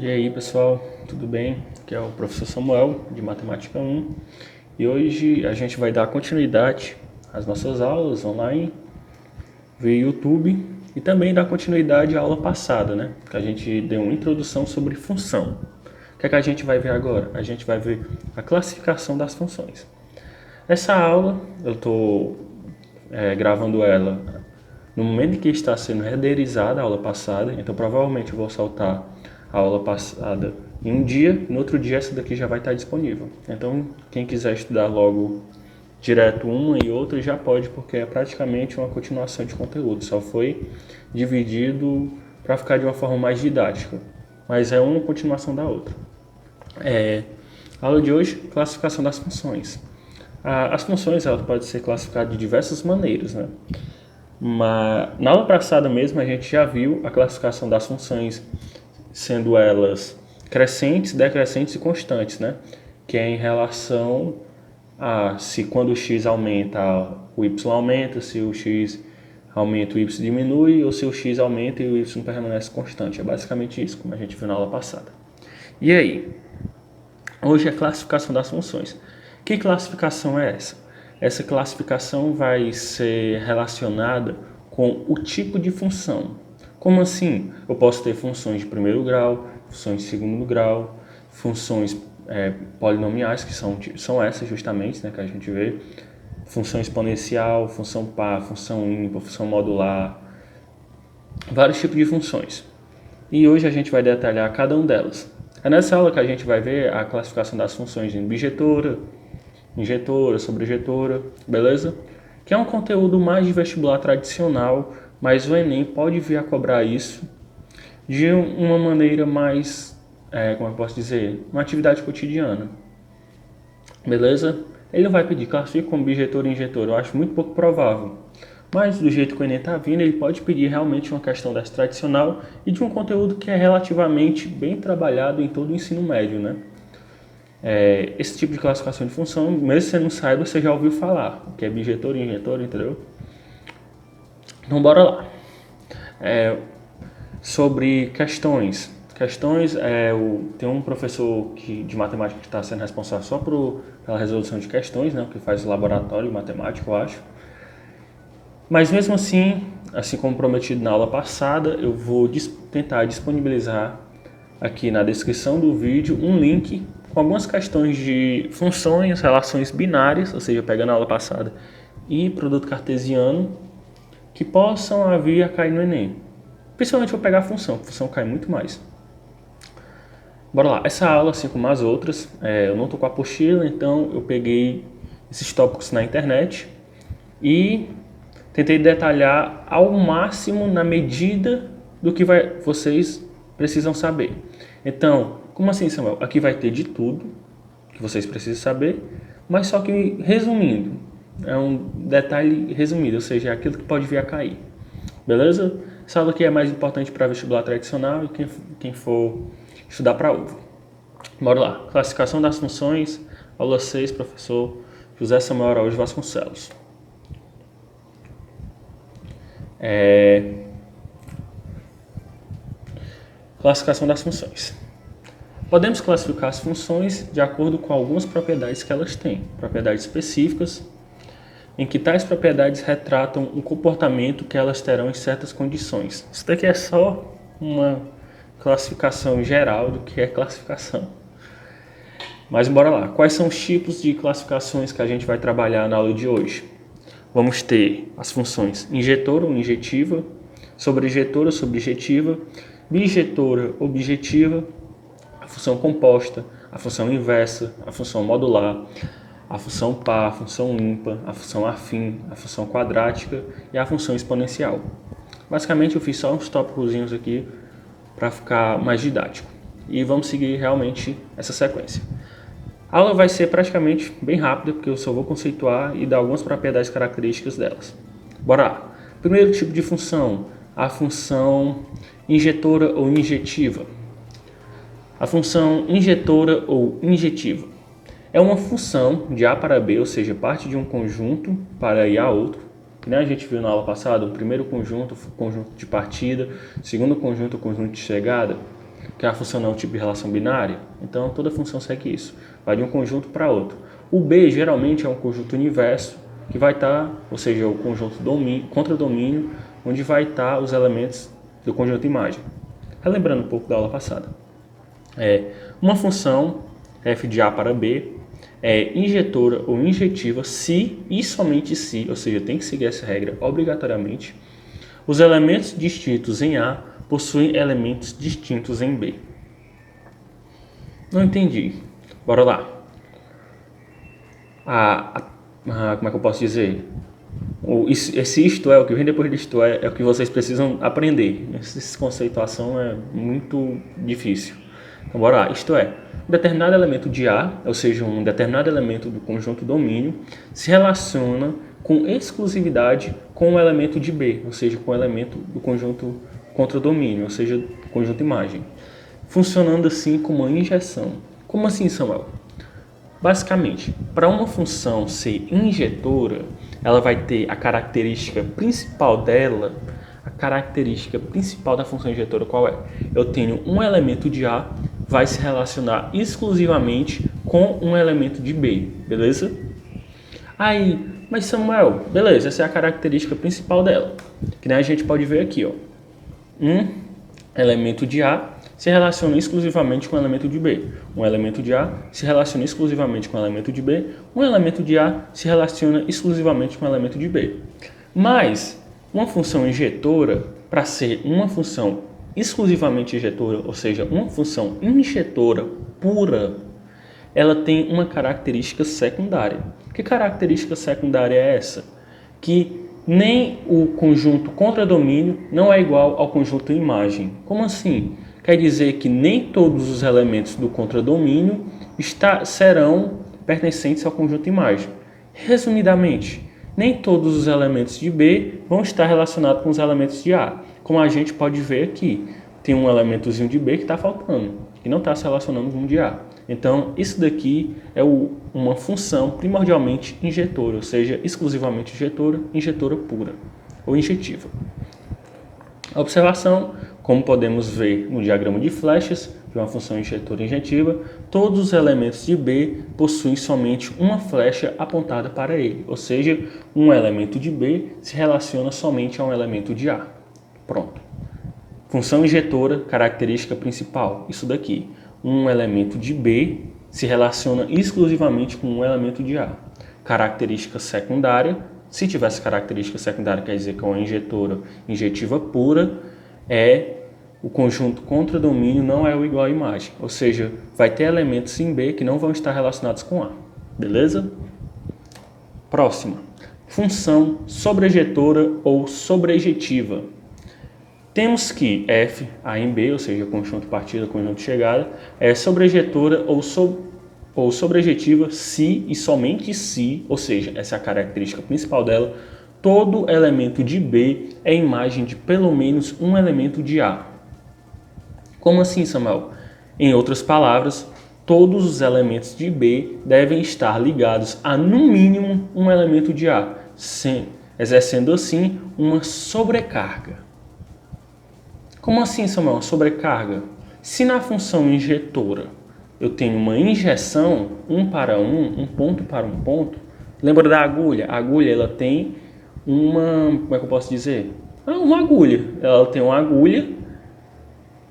E aí pessoal, tudo bem? Aqui é o professor Samuel, de Matemática 1, e hoje a gente vai dar continuidade às nossas aulas online via YouTube e também dar continuidade à aula passada, né? Que a gente deu uma introdução sobre função. O que é que a gente vai ver agora? A gente vai ver a classificação das funções. Essa aula eu estou gravando ela no momento em que está sendo renderizada a aula passada, então provavelmente eu vou saltar a aula passada em um dia, no outro dia essa daqui já vai estar disponível. Então quem quiser estudar logo direto uma e outra já pode, porque é praticamente uma continuação de conteúdo, só foi dividido para ficar de uma forma mais didática, mas é uma continuação da outra. A aula de hoje, classificação das funções. As funções elas podem ser classificadas de diversas maneiras, né? Mas na aula passada mesmo a gente já viu a classificação das funções, sendo elas crescentes, decrescentes e constantes, né? Que é em relação a se quando o x aumenta, o y aumenta, se o x aumenta, o y diminui, ou se o x aumenta e o y permanece constante. É basicamente isso, como a gente viu na aula passada. E aí? Hoje é a classificação das funções. Que classificação é essa? Essa classificação vai ser relacionada com o tipo de função. Como assim? Eu posso ter funções de primeiro grau, funções de segundo grau, funções polinomiais, que são essas justamente, né, que a gente vê, função exponencial, função par, função ímpar, função modular, vários tipos de funções. E hoje a gente vai detalhar cada um delas. É nessa aula que a gente vai ver a classificação das funções em bijetora, injetora, sobrejetora, beleza? Que é um conteúdo mais de vestibular tradicional, mas o Enem pode vir a cobrar isso de uma maneira mais, como eu posso dizer, uma atividade cotidiana, beleza? Ele não vai pedir classifica como bijetora e injetora, eu acho muito pouco provável. Mas do jeito que o Enem está vindo, ele pode pedir realmente uma questão dessa tradicional e de um conteúdo que é relativamente bem trabalhado em todo o ensino médio, né? Esse tipo de classificação de função, mesmo que você não saiba, você já ouviu falar, o que é bijetor e injetor, entendeu? Então bora lá. Sobre questões. Tem um professor de matemática que está sendo responsável só pela resolução de questões, né, que faz o laboratório matemático, eu acho. Mas mesmo assim como prometido na aula passada, eu vou tentar disponibilizar aqui na descrição do vídeo um link com algumas questões de funções, relações binárias, ou seja, pegando a aula passada, e produto cartesiano, que possam vir a cair no Enem. Principalmente vou pegar a função cai muito mais. Bora lá, essa aula, assim como as outras, eu não estou com a apostila, então eu peguei esses tópicos na internet e tentei detalhar ao máximo na medida do que vocês precisam saber. Então, como assim, Samuel? Aqui vai ter de tudo que vocês precisam saber, mas só que resumindo, é um detalhe resumido, ou seja, é aquilo que pode vir a cair. Beleza? Essa aula aqui é mais importante para vestibular tradicional e quem for estudar para UVA. Bora lá. Classificação das funções, aula 6, professor José Samuel Araújo Vasconcelos. Classificação das funções. Podemos classificar as funções de acordo com algumas propriedades que elas têm, propriedades específicas, em que tais propriedades retratam um comportamento que elas terão em certas condições. Isso daqui é só uma classificação geral do que é classificação. Mas bora lá. Quais são os tipos de classificações que a gente vai trabalhar na aula de hoje? Vamos ter as funções injetora ou injetiva, sobrejetora ou sobrejetiva, bijetora objetiva, a função composta, a função inversa, a função modular, a função par, a função ímpar, a função afim, a função quadrática e a função exponencial. Basicamente eu fiz só uns tópicos aqui para ficar mais didático. E vamos seguir realmente essa sequência. A aula vai ser praticamente bem rápida, porque eu só vou conceituar e dar algumas propriedades características delas. Bora lá. Primeiro tipo de função, a função injetora ou injetiva. A função injetora ou injetiva é uma função de A para B, ou seja, parte de um conjunto para ir a outro. Que nem a gente viu na aula passada, o primeiro conjunto de partida, o segundo conjunto, o conjunto de chegada. que a função não é um tipo de relação binária, então toda função segue isso, vai de um conjunto para outro. O B geralmente é um conjunto universo, que vai estar, ou seja, o conjunto contra-domínio, onde vai estar os elementos do conjunto imagem. Relembrando um pouco da aula passada. Uma função f de A para B é injetora ou injetiva se e somente se, ou seja, tem que seguir essa regra obrigatoriamente, os elementos distintos em A possuem elementos distintos em B. Não entendi. Bora lá. Como é que eu posso dizer? Esse isto é, o que vem depois de isto é o que vocês precisam aprender. Essa conceituação é muito difícil. Então, bora lá. Isto é, um determinado elemento de A, ou seja, um determinado elemento do conjunto domínio, se relaciona com exclusividade com o elemento de B, ou seja, com o elemento do conjunto contra-domínio, ou seja, do conjunto imagem, funcionando assim como uma injeção. Como assim, Samuel? Basicamente, para uma função ser injetora, ela vai ter a característica principal dela. A característica principal da função injetora qual é? Eu tenho um elemento de A, vai se relacionar exclusivamente com um elemento de B, beleza? Aí, mas Samuel, beleza, essa é a característica principal dela. Que nem a gente pode ver aqui, ó. Um elemento de A se relaciona exclusivamente com o elemento de B. Um elemento de A se relaciona exclusivamente com o elemento de B. Um elemento de A se relaciona exclusivamente com o elemento de B. Mas uma função injetora, para ser uma função exclusivamente injetora, ou seja, uma função injetora pura, ela tem uma característica secundária. Que característica secundária é essa? Que nem o conjunto contra-domínio não é igual ao conjunto imagem. Como assim? Quer dizer que nem todos os elementos do contra-domínio serão pertencentes ao conjunto imagem. Resumidamente, nem todos os elementos de B vão estar relacionados com os elementos de A. Como a gente pode ver aqui, tem um elementozinho de B que está faltando, que não está se relacionando com um de A. Então, isso daqui é uma função primordialmente injetora, ou seja, exclusivamente injetora pura ou injetiva. A observação, como podemos ver no diagrama de flechas de uma função injetora injetiva, todos os elementos de B possuem somente uma flecha apontada para ele, ou seja, um elemento de B se relaciona somente a um elemento de A. Pronto. Função injetora, característica principal, isso daqui. Um elemento de B se relaciona exclusivamente com um elemento de A. Característica secundária, se tivesse característica secundária, quer dizer que é uma injetora injetiva pura, o conjunto contra-domínio não é o igual à imagem, ou seja, vai ter elementos em B que não vão estar relacionados com A, beleza? Próxima, função sobrejetora ou sobrejetiva. Temos que f, A em B, ou seja, conjunto partida, conjunto chegada, é sobrejetora ou sobrejetiva se e somente se, ou seja, essa é a característica principal dela, todo elemento de B é imagem de pelo menos um elemento de A. Como assim, Samuel? Em outras palavras, todos os elementos de B devem estar ligados a, no mínimo, um elemento de A, exercendo assim uma sobrecarga. Como assim, Samuel? Uma sobrecarga? Se na função injetora eu tenho uma injeção, um para um ponto para um ponto, lembra da agulha? A agulha ela tem como é que eu posso dizer? Uma agulha. Ela tem uma agulha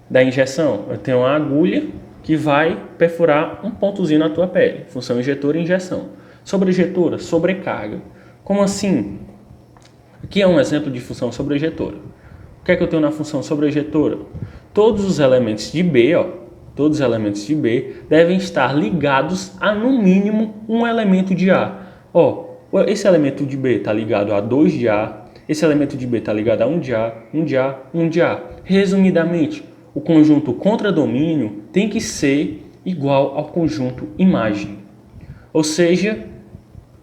da injeção. Eu tenho uma agulha que vai perfurar um pontozinho na tua pele. Função injetora e injeção. Sobrejetora, sobrecarga. Como assim? Aqui é um exemplo de função sobrejetora. O que é que eu tenho na função sobrejetora? Todos os elementos de B, todos os elementos de B devem estar ligados a, no mínimo, um elemento de A. Esse elemento de B está ligado a 2 de A, esse elemento de B está ligado a 1 de A, 1 de A, 1 de A. Resumidamente, o conjunto contra-domínio tem que ser igual ao conjunto imagem. Ou seja,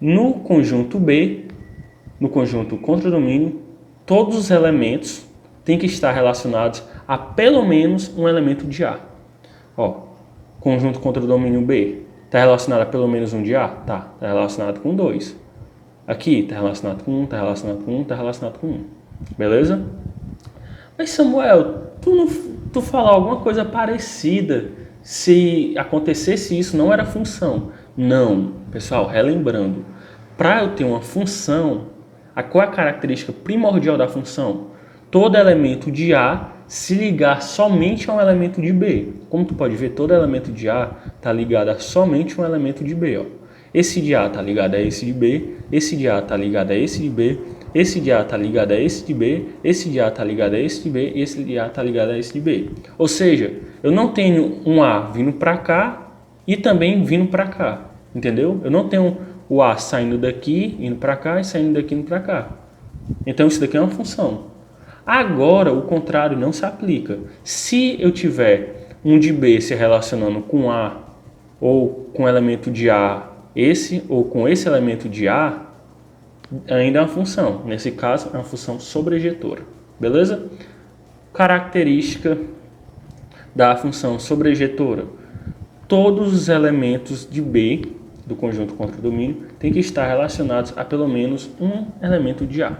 no conjunto B, no conjunto contra-domínio, todos os elementos têm que estar relacionados a pelo menos um elemento de A. Conjunto contra-domínio B está relacionado a pelo menos um de A? Tá, está relacionado com 2. Aqui está relacionado com 1, está relacionado com 1, está relacionado com 1. Beleza? Mas Samuel, tu tu falar alguma coisa parecida, se acontecesse isso, não era função. Não, pessoal, relembrando, para eu ter uma função, qual é a característica primordial da função? Todo elemento de A se ligar somente a um elemento de B. Como tu pode ver, todo elemento de A está ligado a somente um elemento de B. Ó. Esse de A está ligado a esse de B, esse de A está ligado a esse de B, esse de A está ligado a esse de B, esse de A está ligado a esse de B, e esse de A está ligado a esse de B. Ou seja, eu não tenho um A vindo para cá e também vindo para cá, entendeu? Eu não tenho o A saindo daqui, indo para cá e saindo daqui, indo para cá. Então isso daqui é uma função. Agora o contrário não se aplica. Se eu tiver um de B se relacionando com A ou com o elemento de A esse ou com esse elemento de A, ainda é uma função. Nesse caso, é uma função sobrejetora. Beleza? Característica da função sobrejetora. Todos os elementos de B, do conjunto contradomínio, têm que estar relacionados a pelo menos um elemento de A.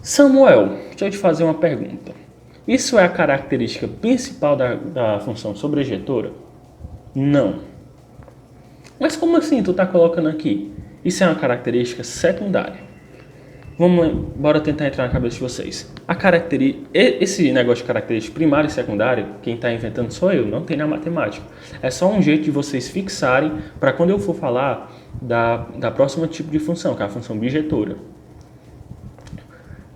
Samuel, deixa eu te fazer uma pergunta. Isso é a característica principal da função sobrejetora? Não. Mas como assim tu está colocando aqui? Isso é uma característica secundária. Bora tentar entrar na cabeça de vocês. Esse negócio de característica primária e secundária, quem está inventando sou eu, não tem na matemática. É só um jeito de vocês fixarem para quando eu for falar da próxima tipo de função, que é a função bijetora.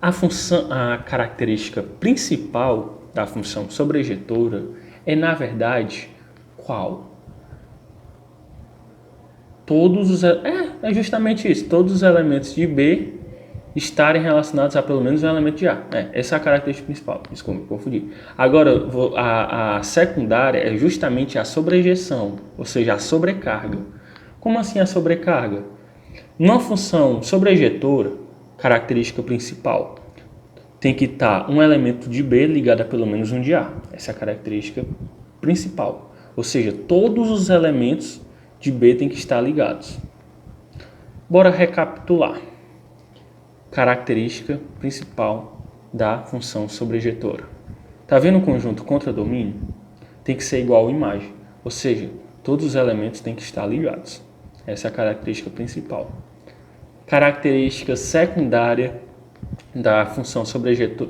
A característica principal da função sobrejetora é, na verdade, qual? É justamente isso. Todos os elementos de B estarem relacionados a pelo menos um elemento de A. Essa é a característica principal. Desculpa, me confundi. Agora, a secundária é justamente a sobrejeção, ou seja, a sobrecarga. Como assim a sobrecarga? Numa função sobrejetora, característica principal, tem que estar um elemento de B ligado a pelo menos um de A. Essa é a característica principal. Ou seja, todos os elementos de B têm que estar ligados. Bora recapitular. Característica principal da função sobrejetora. Tá vendo o conjunto contradomínio? Tem que ser igual à imagem. Ou seja, todos os elementos têm que estar ligados. Essa é a característica principal. Característica secundária da função sobrejetora,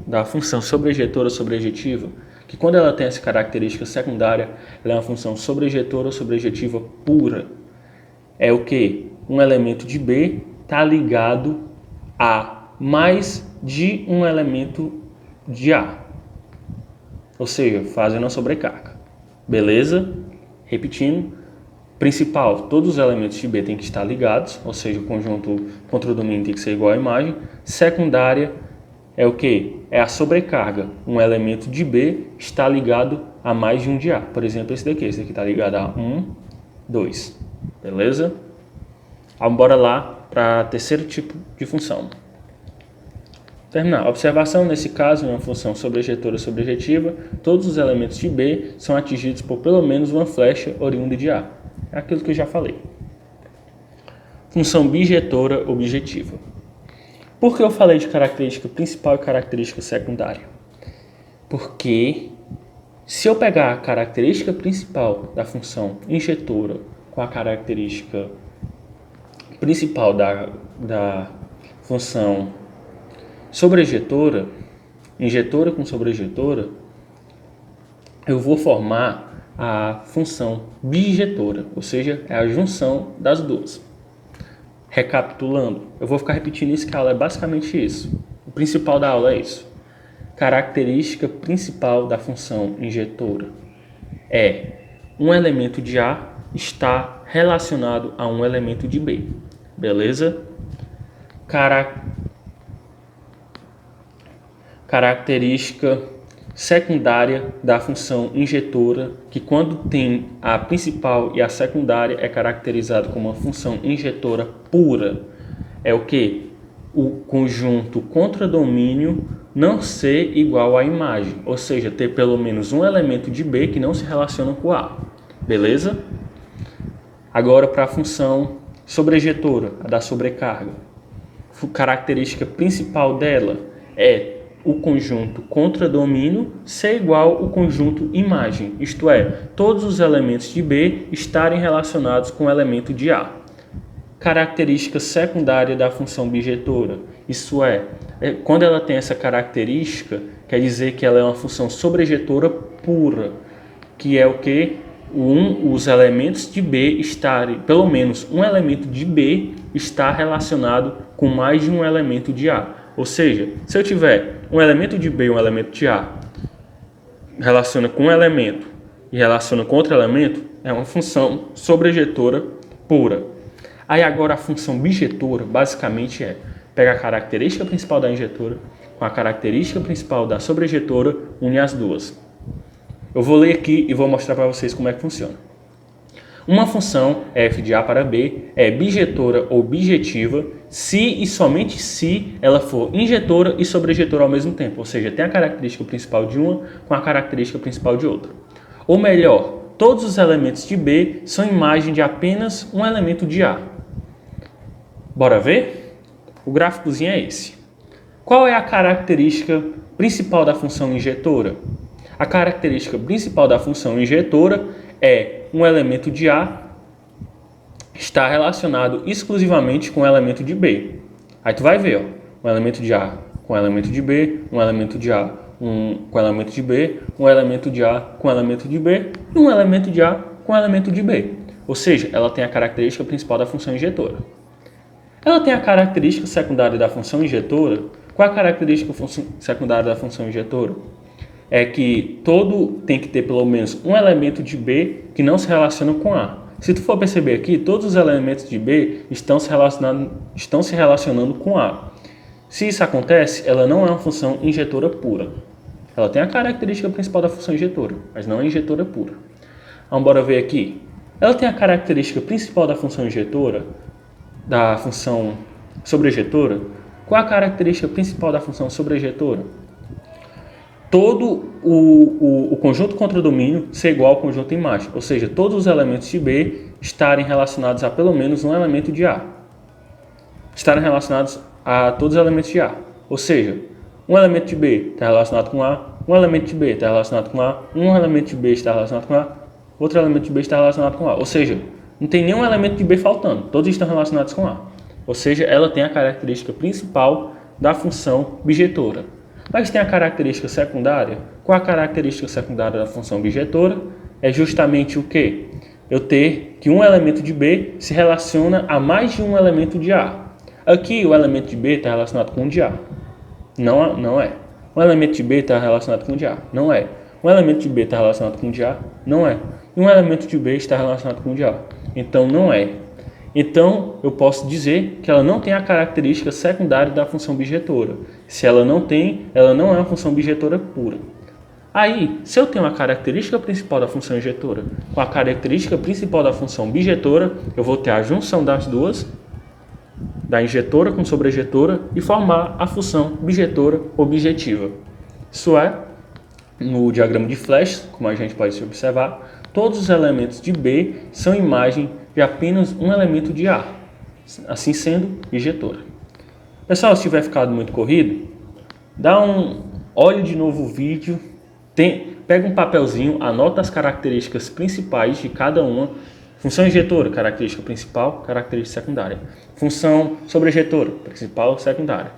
da função sobrejetora sobrejetiva, que quando ela tem essa característica secundária, ela é uma função sobrejetora ou sobrejetiva pura. É o que? Um elemento de B está ligado a mais de um elemento de A. Ou seja, fazendo a sobrecarga. Beleza? Repetindo. Principal, todos os elementos de B têm que estar ligados, ou seja, o conjunto contradomínio tem que ser igual à imagem. Secundária é o que? É a sobrecarga. Um elemento de B está ligado a mais de um de A. Por exemplo, esse daqui está ligado a 1, 2. Beleza? Vamos bora lá para terceiro tipo de função. Terminar. Observação, nesse caso, é uma função sobrejetora sobrejetiva. Todos os elementos de B são atingidos por pelo menos uma flecha oriunda de A. É aquilo que eu já falei. Função bijetora objetiva. Por que eu falei de característica principal e característica secundária? Porque se eu pegar a característica principal da função injetora com a característica principal da função sobrejetora, injetora com sobrejetora, eu vou formar a função bijetora, ou seja, é a junção das duas. Recapitulando, eu vou ficar repetindo isso, que a aula é basicamente isso. O principal da aula é isso. Característica principal da função injetora é um elemento de A está relacionado a um elemento de B. Beleza? Característica secundária da função injetora, que quando tem a principal e a secundária é caracterizado como uma função injetora pura. É o que? O conjunto contradomínio não ser igual à imagem, ou seja, ter pelo menos um elemento de B que não se relaciona com A. Beleza? Agora para a função sobrejetora, a da sobrecarga. A característica principal dela é o conjunto contradomínio ser igual ao conjunto imagem, isto é, todos os elementos de B estarem relacionados com o elemento de A. Característica secundária da função bijetora, isso é, quando ela tem essa característica, quer dizer que ela é uma função sobrejetora pura, que é o que? Os elementos de B estarem, pelo menos um elemento de B está relacionado com mais de um elemento de A. Ou seja, se eu tiver um elemento de B e um elemento de A, relaciona com um elemento e relaciona com outro elemento, é uma função sobrejetora pura. Aí agora a função bijetora basicamente pega a característica principal da injetora com a característica principal da sobrejetora, une as duas. Eu vou ler aqui e vou mostrar para vocês como é que funciona. Uma função f de A para B é bijetora ou bijetiva se e somente se ela for injetora e sobrejetora ao mesmo tempo, ou seja, tem a característica principal de uma com a característica principal de outra. Ou melhor, todos os elementos de B são imagem de apenas um elemento de A. Bora ver? O gráficozinho é esse. Qual é a característica principal da função injetora? A característica principal da função injetora é um elemento de A está relacionado exclusivamente com o elemento de B. Aí tu vai ver, ó, um elemento de A com o elemento de B, um elemento de A com o elemento de B, um elemento de A com o elemento de B e um elemento de A com o elemento de B. Ou seja, ela tem a característica principal da função injetora. Ela tem a característica secundária da função injetora. Qual é a característica secundária da função injetora? É que todo tem que ter pelo menos um elemento de B que não se relaciona com A. Se tu for perceber aqui, todos os elementos de B estão se relacionando com A. Se isso acontece, ela não é uma função injetora pura. Ela tem a característica principal da função injetora, mas não é injetora pura. Então, bora ver aqui. Ela tem a característica principal da função injetora, da função sobrejetora. Qual a característica principal da função sobrejetora? Todo o conjunto contradomínio ser igual ao conjunto imagem, ou seja, todos os elementos de B estarem relacionados a pelo menos um elemento de A. Estarem relacionados a todos os elementos de A. Ou seja, um elemento de B está relacionado com A, um elemento de B está relacionado com A, um elemento de B está relacionado com A, outro elemento de B está relacionado com A. Ou seja, não tem nenhum elemento de B faltando, todos estão relacionados com A. Ou seja, ela tem a característica principal da função bijetora. Mas tem a característica secundária. Qual a característica secundária da função bijetora? É justamente o quê? Eu ter que um elemento de B se relaciona a mais de um elemento de A. Aqui o elemento de B está relacionado com o de A. Não é. Um elemento de B está relacionado com o de A. Não é. Um elemento de B está relacionado com o de A. Não é. E um elemento de B está relacionado com o de A. Então não é. Então, eu posso dizer que ela não tem a característica secundária da função bijetora. Se ela não tem, ela não é uma função bijetora pura. Aí, se eu tenho a característica principal da função injetora com a característica principal da função bijetora, eu vou ter a junção das duas, da injetora com sobrejetora, e formar a função bijetora objetiva. Isso é, no diagrama de Flash, como a gente pode observar, todos os elementos de B são imagem de apenas um elemento de A, assim sendo bijetora. Pessoal, se tiver ficado muito corrido, olhe de novo o vídeo, pega um papelzinho, anota as características principais de cada uma. Função injetora, característica principal, característica secundária. Função sobrejetora, principal, secundária.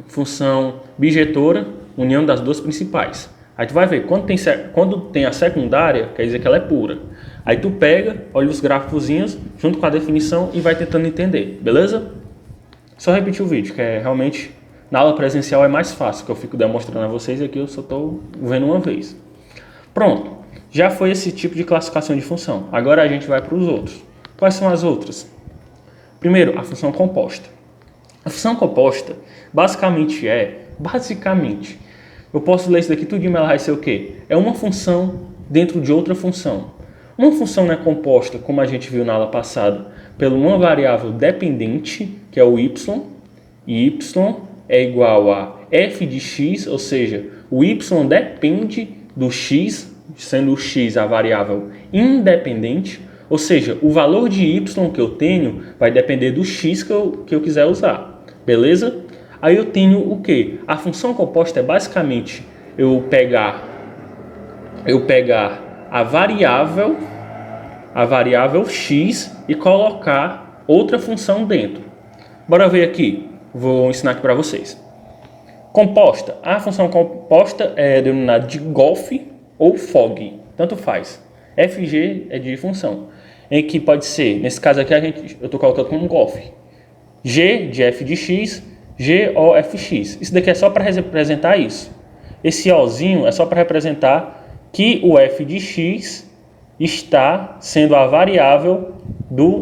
Função bijetora, união das duas principais. Aí tu vai ver, quando tem a secundária, quer dizer que ela é pura. Aí tu pega, olha os gráficozinhos, junto com a definição e vai tentando entender, beleza? Só repetir o vídeo, que realmente na aula presencial é mais fácil, que eu fico demonstrando a vocês e aqui eu só estou vendo uma vez. Pronto, já foi esse tipo de classificação de função. Agora a gente vai para os outros. Quais são as outras? Primeiro, a função composta. A função composta basicamente, eu posso ler isso daqui tudinho, mas ela vai ser o quê? É uma função dentro de outra função. Uma função não é composta, como a gente viu na aula passada, por uma variável dependente, que é o y, e y é igual a f de x, ou seja, o y depende do x, sendo o x a variável independente, ou seja, o valor de y que eu tenho vai depender do x que eu quiser usar, beleza? Aí eu tenho o quê? A função composta é basicamente eu pegar a variável x e colocar outra função dentro. Bora ver aqui. Vou ensinar aqui para vocês. Composta. A função composta é denominada de golf ou fog. Tanto faz. Fg é de função. Em que pode ser, nesse caso aqui, eu estou colocando como golf. G de f de x, G O f x. Isso daqui é só para representar isso. Esse Ozinho é só para representar que o f de x está sendo a variável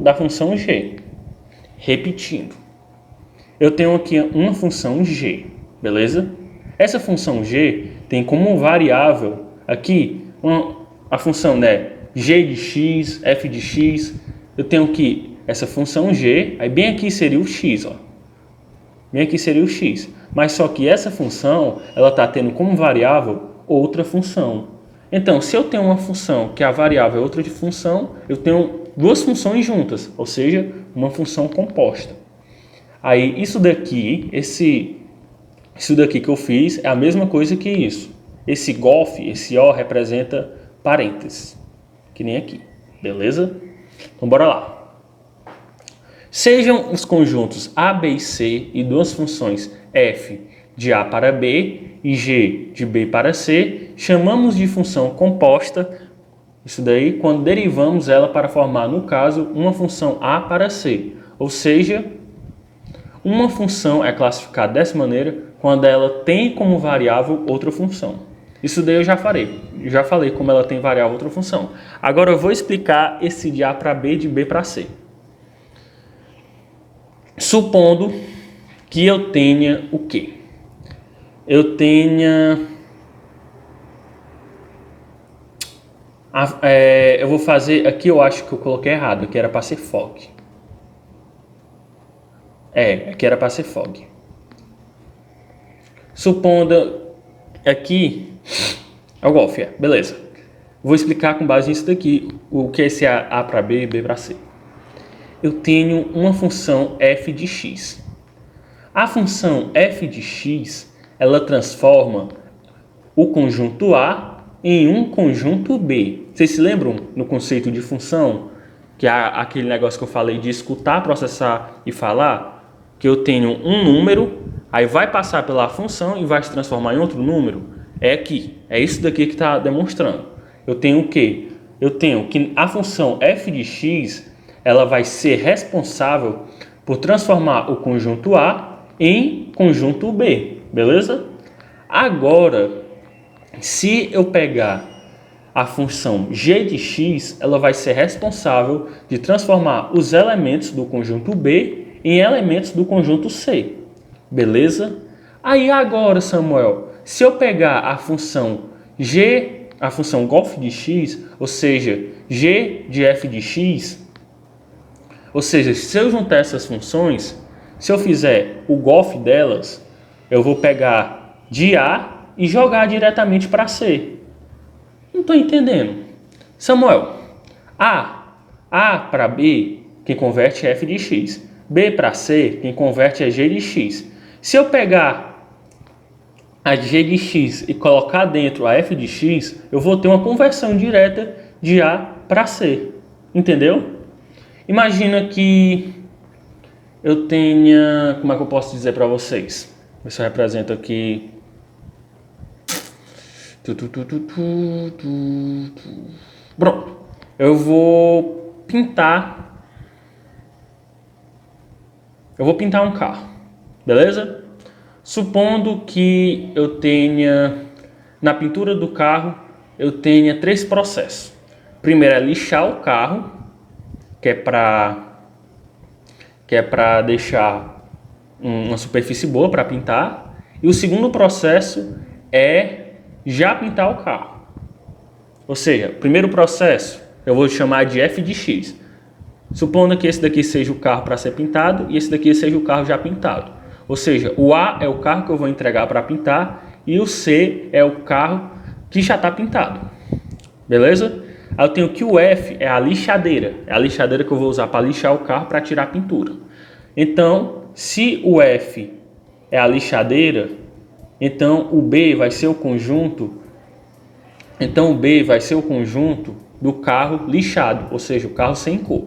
da função g. Repetindo. Eu tenho aqui uma função g, beleza? Essa função g tem como variável aqui a função, né, g de x, f de x. Eu tenho aqui essa função g, aí bem aqui seria o x, ó. Bem aqui seria o x. Mas só que essa função, ela está tendo como variável outra função. Então, se eu tenho uma função que a variável é outra de função, eu tenho duas funções juntas, ou seja, uma função composta. Aí, isso daqui que eu fiz é a mesma coisa que isso. Esse golf, esse O, representa parênteses, que nem aqui, beleza? Então, bora lá. Sejam os conjuntos A, B e C e duas funções f de A para B e g de B para C, chamamos de função composta, isso daí, quando derivamos ela para formar, no caso, uma função A para C. Ou seja, uma função é classificada dessa maneira quando ela tem como variável outra função. Isso daí eu já falei como ela tem variável outra função. Agora eu vou explicar esse de A para B e de B para C. Supondo que eu tenha o quê? Eu vou fazer aqui, eu acho que eu coloquei errado, que era para ser fog. Aqui era para ser fog. Supondo aqui é o golf, beleza. Vou explicar com base nisso daqui o que é esse A para B e B para C. Eu tenho uma função f de x. A função f de x, ela transforma o conjunto A em um conjunto B. Vocês se lembram no conceito de função? Que é aquele negócio que eu falei de escutar, processar e falar? Que eu tenho um número, aí vai passar pela função e vai se transformar em outro número? É aqui. É isso daqui que está demonstrando. Eu tenho o quê? Eu tenho que a função f de x, ela vai ser responsável por transformar o conjunto A em conjunto B, beleza? Agora, se eu pegar a função g de x, ela vai ser responsável de transformar os elementos do conjunto B em elementos do conjunto C, beleza? Aí agora, Samuel, se eu pegar a função golf de x, ou seja, g de f de x, ou seja, se eu juntar essas funções, se eu fizer o golf delas, eu vou pegar de A e jogar diretamente para C. Não estou entendendo. Samuel, A para B, quem converte é f de x. B para C, quem converte é g de x. Se eu pegar a g de x e colocar dentro a f de x, eu vou ter uma conversão direta de A para C. Entendeu? Imagina que eu tenha... Como é que eu posso dizer para vocês? Ver se eu represento aqui... Pronto. Eu vou pintar um carro. Beleza? Supondo que eu tenha... Na pintura do carro, eu tenha 3 processos. Primeiro é lixar o carro, que é para deixar uma superfície boa para pintar. E o segundo processo é já pintar o carro. Ou seja, primeiro processo eu vou chamar de f de x. Supondo que esse daqui seja o carro para ser pintado e esse daqui seja o carro já pintado. Ou seja, o A é o carro que eu vou entregar para pintar e o C é o carro que já está pintado. Beleza? Aí eu tenho que o F é a lixadeira. É a lixadeira que eu vou usar para lixar o carro para tirar a pintura. Então, se o F é a lixadeira, então o B vai ser o conjunto. Então o B vai ser o conjunto do carro lixado, ou seja, o carro sem cor.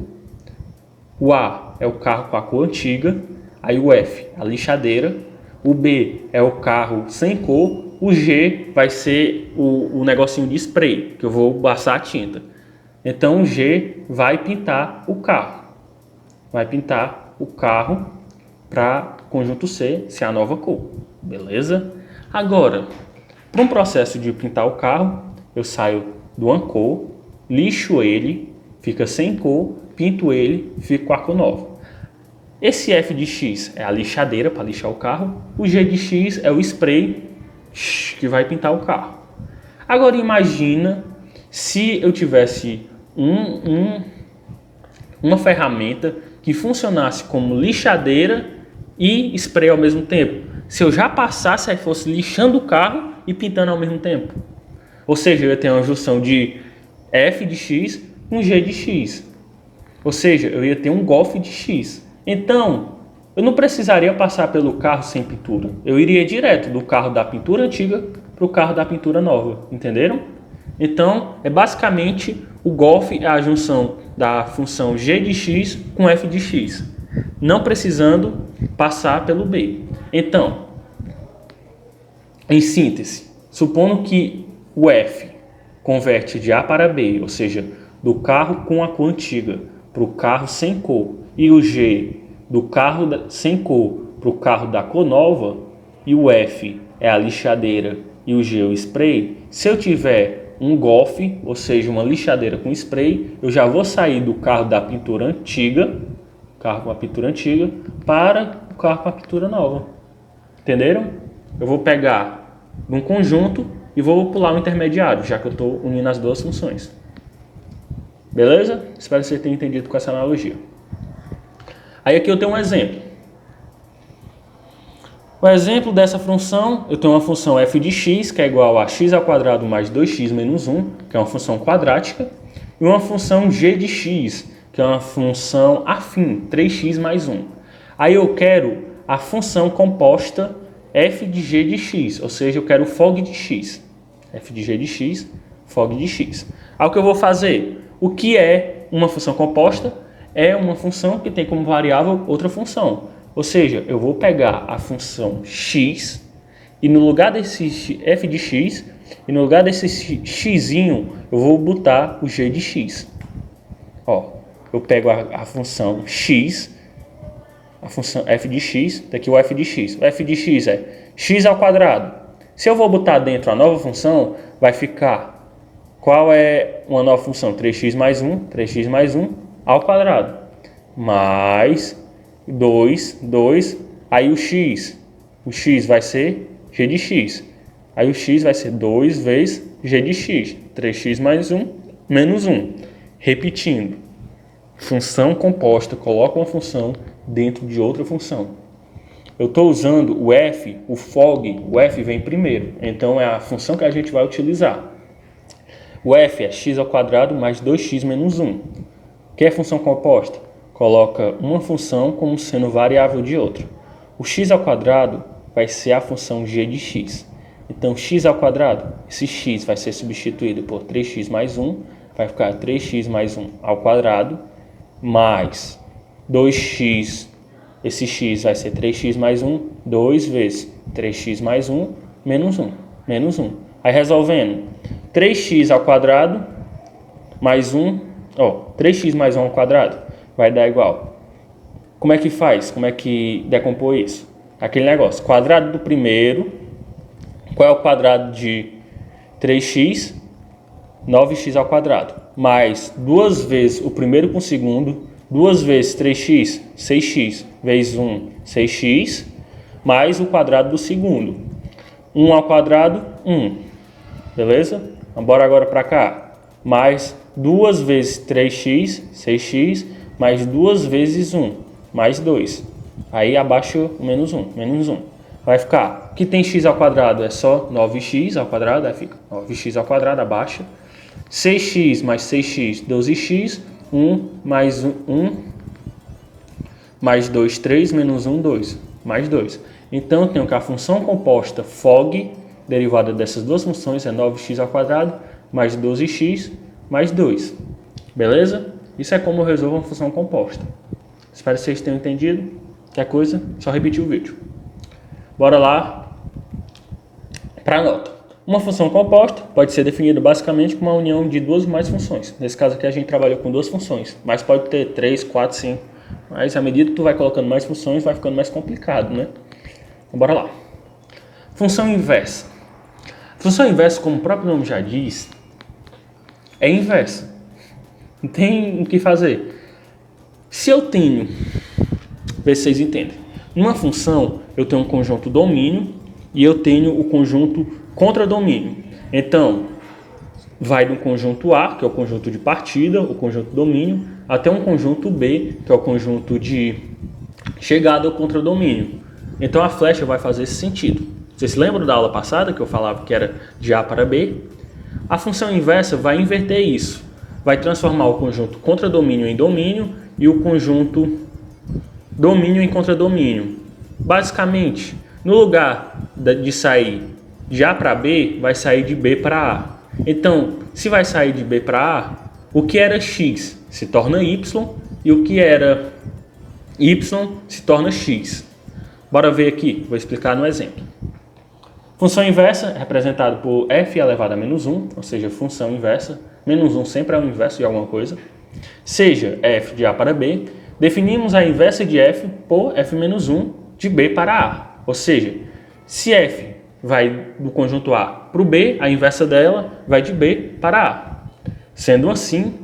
O A é o carro com a cor antiga, aí o F a lixadeira, o B é o carro sem cor, o G vai ser o negocinho de spray, que eu vou passar a tinta. Então o G vai pintar o carro. Vai pintar o carro para conjunto C ser a nova cor. Beleza? Agora, para um processo de pintar o carro, eu saio do uma cor, lixo ele, fica sem cor, pinto ele, fica com a cor nova. Esse F de X é a lixadeira para lixar o carro, o G de X é o spray que vai pintar o carro. Agora imagina se eu tivesse uma ferramenta que funcionasse como lixadeira e spray ao mesmo tempo. Se eu já passasse, aí fosse lixando o carro e pintando ao mesmo tempo. Ou seja, eu ia ter uma junção de F de X com G de X. Ou seja, eu ia ter um Golf de X. Então, eu não precisaria passar pelo carro sem pintura. Eu iria direto do carro da pintura antiga para o carro da pintura nova. Entenderam? Então, é basicamente o Golf é a junção da função G de X com F de X, não precisando passar pelo B. Então, em síntese, supondo que o F converte de A para B, ou seja, do carro com a cor antiga para o carro sem cor, e o G do carro sem cor para o carro da cor nova, e o F é a lixadeira e o G é o spray, se eu tiver um Golf, ou seja, uma lixadeira com spray, eu já vou sair do carro da pintura antiga, carro com a pintura antiga, para o carro com a pintura nova. Entenderam? Eu vou pegar um conjunto e vou pular o intermediário, já que eu estou unindo as duas funções. Beleza? Espero que você tenha entendido com essa analogia. Aí aqui eu tenho um exemplo. O exemplo dessa função, eu tenho uma função f de x, que é igual a x ao quadrado mais 2x menos 1, que é uma função quadrática, e uma função g de x, que é uma função afim, 3x mais 1. Aí eu quero a função composta f de g de x, ou seja, eu quero o fog de x. F de g de x, fog de x. Aí o que eu vou fazer? O que é uma função composta? É uma função que tem como variável outra função. Ou seja, eu vou pegar a função x e no lugar desse f de x, e no lugar desse xzinho, eu vou botar o g de x. Ó, eu pego a função x, a função f de x, daqui o f de x. O f de x é x ao quadrado. Se eu vou botar dentro a nova função, vai ficar, qual é uma nova função? 3x mais 1 ao quadrado, mais 2, aí o x vai ser g de x, aí o x vai ser 2 vezes g de x, 3x mais 1 menos 1. Repetindo, função composta, coloca uma função dentro de outra função. Eu estou usando o f, o fog, o f vem primeiro, então é a função que a gente vai utilizar. O f é x ao quadrado mais 2x menos 1. O que é função composta? Coloca uma função como sendo variável de outra. O x ao quadrado vai ser a função g de x. Então, x ao quadrado, esse x vai ser substituído por 3x mais 1, vai ficar 3x mais 1 ao quadrado, mais 2x, esse x vai ser 3x mais 1, 2 vezes 3x mais 1, menos 1. Aí, resolvendo, 3x ao quadrado mais 1, 3x mais 1 ao quadrado, vai dar igual. Como é que faz? Como é que decompõe isso? Aquele negócio, quadrado do primeiro, qual é o quadrado de 3x? 9x ao quadrado, mais 2 vezes o primeiro com o segundo, 2 vezes 3x, 6x, vezes 1, 6x, mais o quadrado do segundo. 1 ao quadrado, 1. Beleza? Vamos agora para cá. Mais 2 vezes 3x, 6x, mais 2 vezes 1, mais 2. Aí abaixo o menos 1. Vai ficar, o que tem x ao quadrado é só 9x ao quadrado, aí fica 9x ao quadrado, abaixa. 6x mais 6x, 12x, 1 mais 1, mais 2, 3, menos 1, 2, mais 2. Então, eu tenho que a função composta FOG, derivada dessas duas funções, é 9x² mais 12x mais 2. Beleza? Isso é como eu resolvo uma função composta. Espero que vocês tenham entendido. Qualquer coisa, só repetir o vídeo. Bora lá para a nota. Uma função composta pode ser definida basicamente como uma união de duas ou mais funções. Nesse caso aqui a gente trabalhou com duas funções, mas pode ter 3, 4, 5. Mas à medida que tu vai colocando mais funções, vai ficando mais complicado, né? Então bora lá. Função inversa. Função inversa, como o próprio nome já diz, é inversa. Não tem o que fazer. Se eu tenho, vê se vocês entendem. Numa função, eu tenho um conjunto domínio e eu tenho o conjunto contradomínio. Então, vai do conjunto A, que é o conjunto de partida, o conjunto domínio, até um conjunto B, que é o conjunto de chegada ao contradomínio. Então, a flecha vai fazer esse sentido. Vocês se lembram da aula passada, que eu falava que era de A para B? A função inversa vai inverter isso. Vai transformar o conjunto contradomínio em domínio e o conjunto domínio em contradomínio. Basicamente, no lugar de sair de A para B, vai sair de B para A. Então, se vai sair de B para A, o que era X se torna Y e o que era Y se torna X. Bora ver aqui, vou explicar no exemplo. Função inversa é representada por f elevado a menos 1, ou seja, função inversa. Menos 1 sempre é o inverso de alguma coisa. Seja f de A para B, definimos a inversa de f por f menos 1 de B para A. Ou seja, se f vai do conjunto A para o B, a inversa dela vai de B para A. Sendo assim,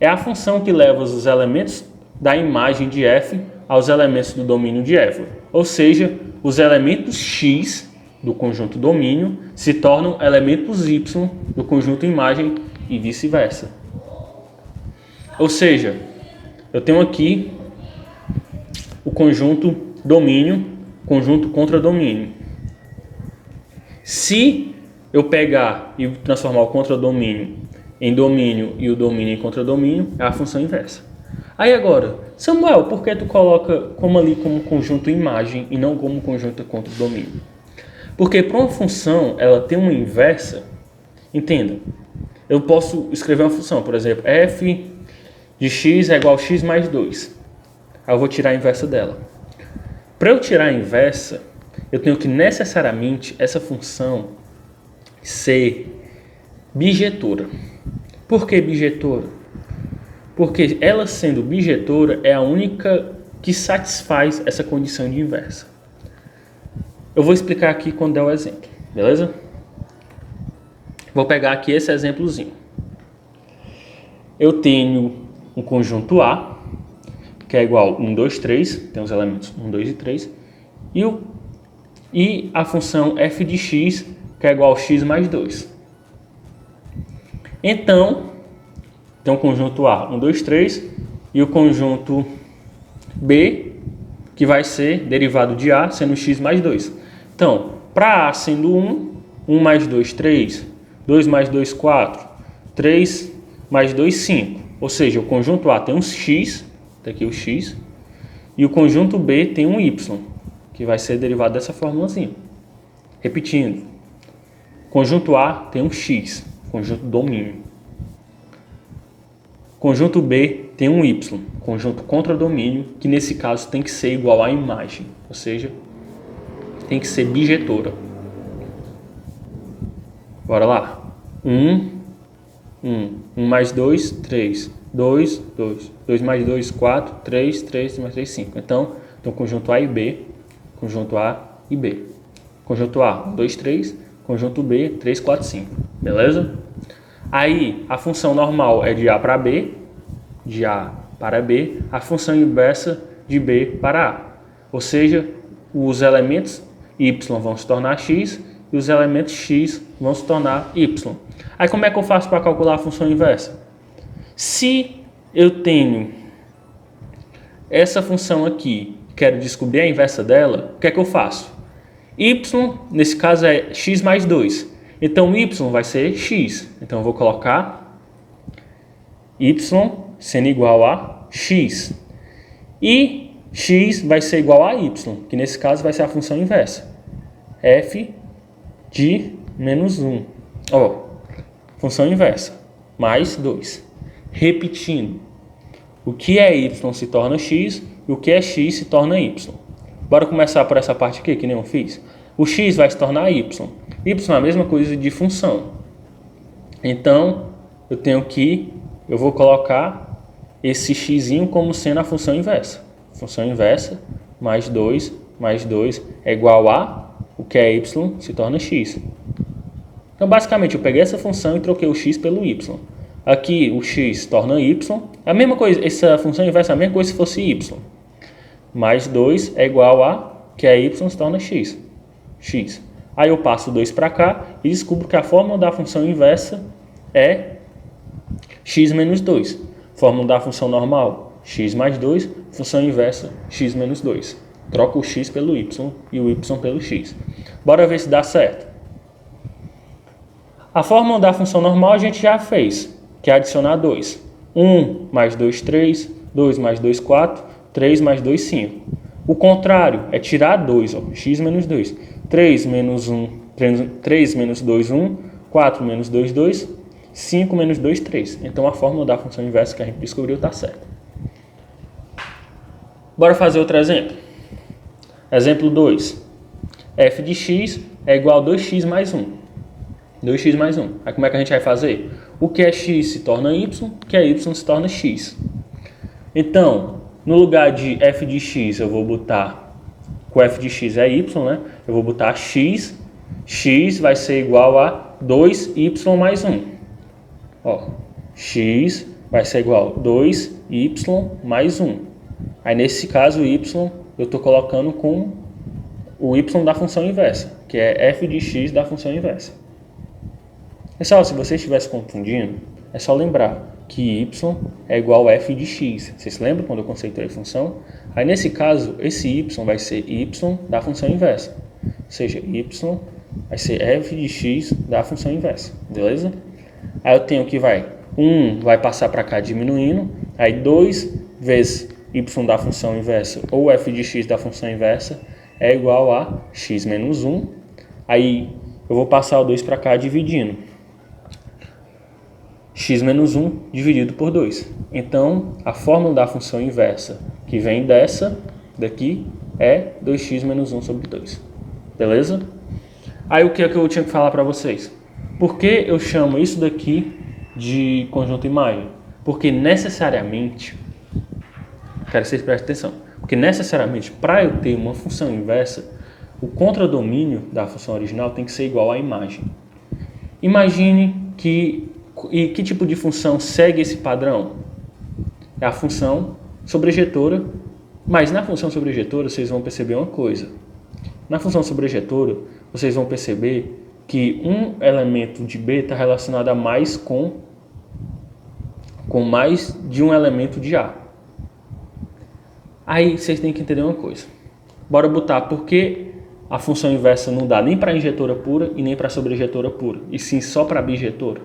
é a função que leva os elementos da imagem de f aos elementos do domínio de f. Ou seja, os elementos x do conjunto domínio se tornam elementos y do conjunto imagem e vice-versa. Ou seja, eu tenho aqui o conjunto domínio, conjunto contradomínio. Se eu pegar e transformar o contradomínio em domínio e o domínio em contradomínio, é a função inversa. Aí agora, Samuel, por que tu coloca como ali como conjunto imagem e não como conjunto contradomínio? Porque para uma função, ela tem uma inversa, entenda, eu posso escrever uma função, por exemplo, f de x é igual a x mais 2. Aí eu vou tirar a inversa dela. Para eu tirar a inversa, eu tenho que necessariamente essa função ser bijetora. Por que bijetora? Porque ela sendo bijetora é a única que satisfaz essa condição de inversa. Eu vou explicar aqui quando der o exemplo, beleza? Vou pegar aqui esse exemplozinho. Eu tenho um conjunto A, que é igual a 1, 2, 3, tem os elementos 1, 2 e 3, e a função f de x, que é igual a x mais 2. Então, tem um conjunto A, 1, 2, 3, e o conjunto B, que vai ser derivado de A, sendo x mais 2. Então, para A sendo 1, 1 mais 2, 3, 2 mais 2, 4, 3 mais 2, 5. Ou seja, o conjunto A tem um x, tá aqui o x, e o conjunto B tem um y, que vai ser derivado dessa formulazinha. Repetindo, conjunto A tem um x, conjunto domínio. Conjunto B tem um y, conjunto contradomínio, que nesse caso tem que ser igual à imagem, ou seja, tem que ser bijetora. Bora lá. 1 mais 2, 3. 2, 2. 2 mais 2, 4. 3, 3 mais 3, 5. Então, conjunto A e B. Conjunto A e B. Conjunto A, 1, 2, 3. Conjunto B, 3, 4, 5. Beleza? Aí, a função normal é de A para B. De A para B. A função inversa de B para A. Ou seja, os elementos y vão se tornar x e os elementos x vão se tornar y. Aí como é que eu faço para calcular a função inversa? Se eu tenho essa função aqui, quero descobrir a inversa dela, o que é que eu faço? Y, nesse caso é x mais 2. Então y vai ser x. Então eu vou colocar y sendo igual a x. E x vai ser igual a y, que nesse caso vai ser a função inversa. f de menos 1. Função inversa, mais 2. Repetindo, o que é y se torna x e o que é x se torna y. Bora começar por essa parte aqui, que nem eu fiz. O x vai se tornar y. Y é a mesma coisa de função. Então, eu vou colocar esse x como sendo a função inversa. Função inversa mais 2 é igual a o que é y se torna x. Então, basicamente, eu peguei essa função e troquei o x pelo y. Aqui, o x se torna y. A mesma coisa, essa função inversa é a mesma coisa se fosse y. Mais 2 é igual a que é y se torna x. Aí eu passo 2 para cá e descubro que a fórmula da função inversa é x menos 2. Fórmula da função normal, x mais 2. Função inversa, x menos 2. Troco o x pelo y e o y pelo x. Bora ver se dá certo. A fórmula da função normal a gente já fez, que é adicionar 2. 1 mais 2, 3. 2 mais 2, 4. 3 mais 2, 5. O contrário é tirar 2, x menos 2. 3 menos 2, 1. 4 menos 2, 2. 5 menos 2, 3. Então a fórmula da função inversa que a gente descobriu está certa. Bora fazer outro exemplo. Exemplo 2. f de x é igual a 2x mais 1. 2x mais 1. Aí como é que a gente vai fazer? O que é x se torna y, o que é y se torna x. Então, no lugar de f de x, eu vou botar, o f de x é y, né? Eu vou botar x vai ser igual a 2y mais 1. X vai ser igual a 2y mais 1. Aí nesse caso, o y eu estou colocando com o y da função inversa, que é f de x da função inversa. Pessoal, se você estiver se confundindo, é só lembrar que y é igual a f de x. Vocês se lembram quando eu conceituei a função? Aí nesse caso, esse y vai ser y da função inversa. Ou seja, y vai ser f de x da função inversa. Beleza? Aí eu tenho que 1 vai passar para cá diminuindo. Aí 2 vezes y da função inversa ou f de x da função inversa é igual a x menos 1. Aí eu vou passar o 2 para cá dividindo. X menos 1 dividido por 2. Então, a fórmula da função inversa que vem daqui é 2x menos 1 sobre 2. Beleza? Aí o que é que eu tinha que falar para vocês? Por que eu chamo isso daqui de conjunto imagem? Porque necessariamente, quero que vocês prestem atenção, porque necessariamente para eu ter uma função inversa, o contradomínio da função original tem que ser igual à imagem. Imagine que tipo de função segue esse padrão? É a função sobrejetora, mas na função sobrejetora vocês vão perceber uma coisa. Na função sobrejetora, vocês vão perceber que um elemento de B está relacionado a mais com mais de um elemento de A. Aí vocês têm que entender uma coisa. Bora botar por que a função inversa não dá nem para injetora pura e nem para sobrejetora pura, e sim só para bijetora.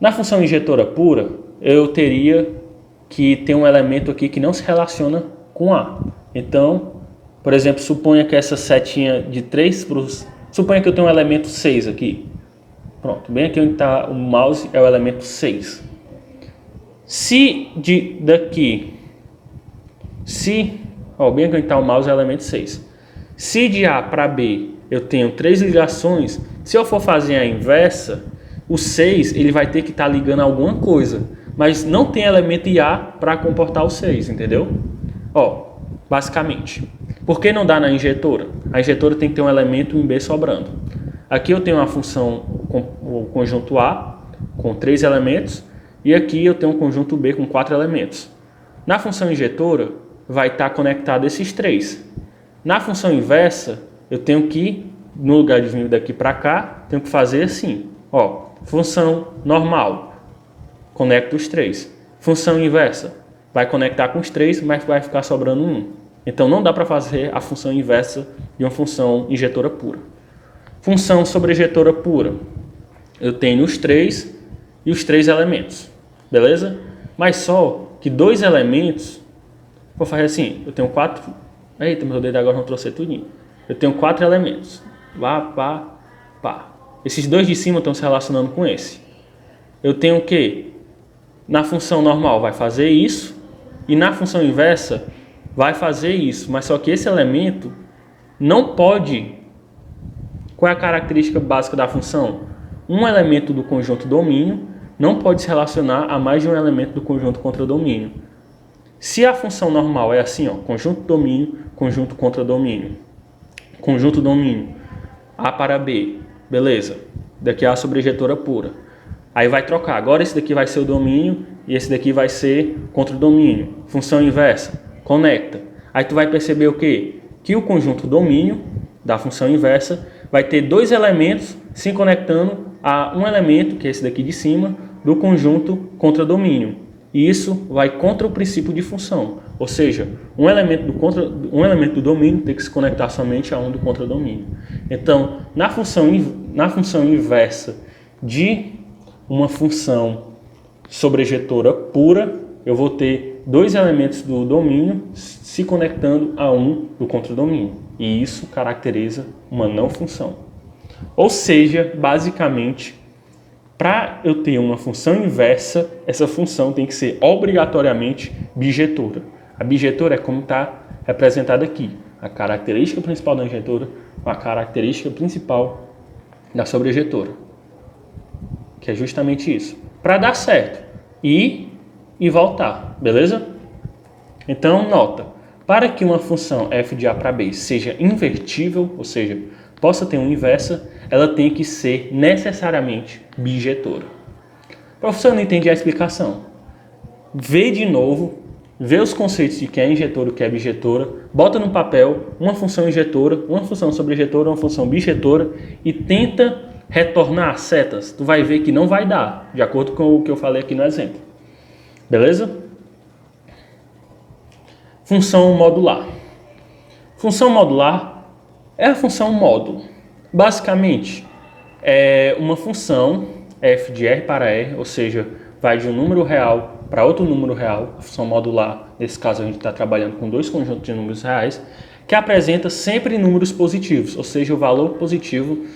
Na função injetora pura, eu teria que ter um elemento aqui que não se relaciona com A. Então, por exemplo, suponha que essa setinha de 3 para os... Suponha que eu tenho um elemento 6 aqui. Pronto, bem aqui onde está o mouse é o elemento 6. Bem aqui onde está o mouse é o elemento 6. Se de A para B eu tenho 3 ligações, se eu for fazer a inversa, o 6 ele vai ter que estar ligando alguma coisa, mas não tem elemento em A para comportar o 6, entendeu? Basicamente. Por que não dá na injetora? A injetora tem que ter um elemento em B sobrando. Aqui eu tenho uma função, o conjunto A com 3 elementos, e aqui eu tenho um conjunto B com 4 elementos. Na função injetora vai estar conectado esses 3. Na função inversa, eu tenho que, no lugar de vir daqui para cá, tenho que fazer assim. Função normal, conecta os 3. Função inversa, vai conectar com os 3, mas vai ficar sobrando 1. Então não dá para fazer a função inversa de uma função injetora pura. Função sobrejetora pura, eu tenho os 3 e os 3 elementos, beleza? Mas só que 2 elementos, Vou fazer assim, eu tenho 4... Eita, meu dedo agora não trouxe tudinho. Eu tenho 4 elementos. Pá, pá, pá. Esses dois de cima estão se relacionando com esse. Eu tenho o quê? Na função normal vai fazer isso, e na função inversa vai fazer isso. Mas só que esse elemento não pode... Qual é a característica básica da função? Um elemento do conjunto domínio não pode se relacionar a mais de um elemento do conjunto contra-domínio. Se a função normal é assim, ó, conjunto domínio, conjunto contra-domínio, conjunto domínio, A para B, beleza, daqui é a sobrejetora pura. Aí vai trocar, agora esse daqui vai ser o domínio e esse daqui vai ser contra-domínio. Função inversa, conecta. Aí tu vai perceber o quê? Que o conjunto domínio da função inversa vai ter dois elementos se conectando a um elemento, que é esse daqui de cima, do conjunto contra-domínio. E isso vai contra o princípio de função. Ou seja, um elemento do domínio tem que se conectar somente a um do contra-domínio. Então, na função inversa de uma função sobrejetora pura, eu vou ter dois elementos do domínio se conectando a um do contra-domínio. E isso caracteriza uma não função. Ou seja, basicamente, para eu ter uma função inversa, essa função tem que ser obrigatoriamente bijetora. A bijetora é como está representada aqui. A característica principal da injetora com a característica principal da sobrejetora. Que é justamente isso. Para dar certo. Ir e voltar. Beleza? Então, nota. Para que uma função f de A para B seja invertível, ou seja, possa ter uma inversa, ela tem que ser necessariamente bijetora. Professor, eu não entendi a explicação. Vê de novo, vê os conceitos de que é injetora e que é bijetora, bota no papel uma função injetora, uma função sobrejetora, uma função bijetora e tenta retornar setas. Tu vai ver que não vai dar, de acordo com o que eu falei aqui no exemplo. Beleza? Função modular. Função modular é a função módulo. Basicamente, é uma função f de R para R, ou seja, vai de um número real para outro número real. A função modular, nesse caso a gente está trabalhando com dois conjuntos de números reais, que apresenta sempre números positivos, ou seja, o valor positivo,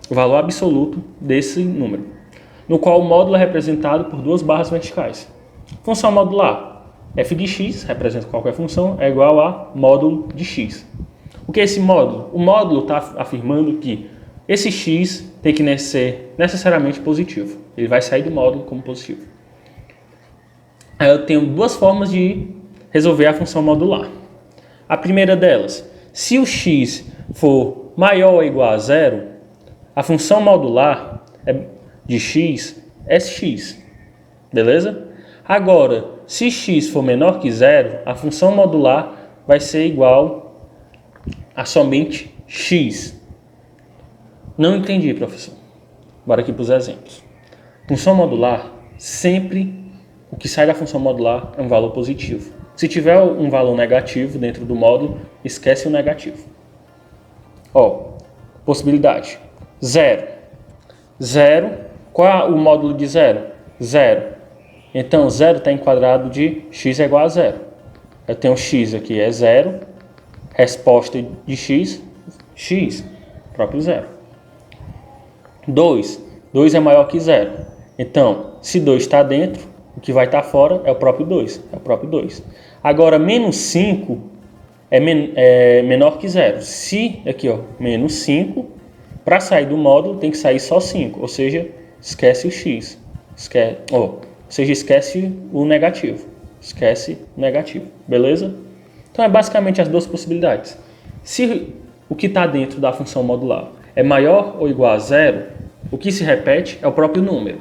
o valor absoluto desse número, no qual o módulo é representado por duas barras verticais. Função modular. F de x, representa qualquer função, é igual a módulo de x. O que é esse módulo? O módulo está afirmando que esse x tem que ser necessariamente positivo. Ele vai sair do módulo como positivo. Aí eu tenho duas formas de resolver a função modular. A primeira delas, se o x for maior ou igual a zero, a função modular de x é x. Beleza? Agora, se x for menor que zero, a função modular vai ser igual a somente x. Não entendi, professor. Bora aqui para os exemplos. Função modular, sempre o que sai da função modular é um valor positivo. Se tiver um valor negativo dentro do módulo, esquece o negativo. Ó, possibilidade. Zero. Zero. Qual é o módulo de zero? Zero. Então, zero está enquadrado de x é igual a zero. Eu tenho x aqui é zero. Resposta de x, x, próprio zero. 2. 2 é maior que zero. Então, se 2 está dentro, o que vai estar fora é o próprio 2. É o próprio 2. Agora, menos 5 é menor que zero. Se, aqui, ó, menos 5, para sair do módulo tem que sair só 5. Ou seja, esquece o x. Ou seja, esquece o negativo. Esquece o negativo. Beleza? Então, é basicamente as duas possibilidades. Se o que está dentro da função modular é maior ou igual a zero, o que se repete é o próprio número.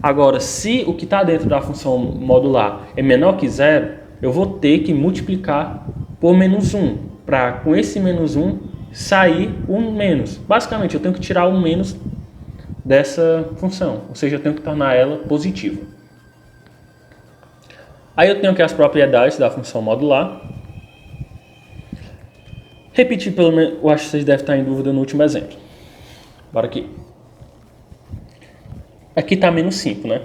Agora, se o que está dentro da função modular é menor que zero, eu vou ter que multiplicar por menos 1, para com esse menos 1 sair um menos. Basicamente, eu tenho que tirar um menos dessa função, ou seja, eu tenho que tornar ela positiva. Aí eu tenho aqui as propriedades da função modular. Repetir pelo menos, eu acho que vocês devem estar em dúvida no último exemplo. Bora aqui. Aqui está menos 5, né?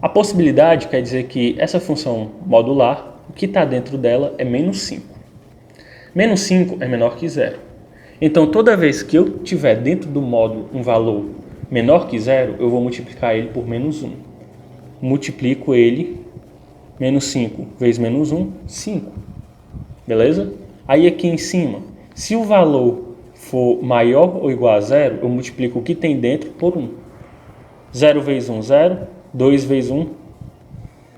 A possibilidade quer dizer que essa função modular, que está dentro dela é menos 5. Menos 5 é menor que 0. Então, toda vez que eu tiver dentro do módulo um valor menor que 0, eu vou multiplicar ele por menos 1. Multiplico ele, menos 5 vezes menos 1, 5. Beleza? Aí aqui em cima, se o valor for maior ou igual a 0, eu multiplico o que tem dentro por 1. 0 vezes 1, 0. 2 vezes 1,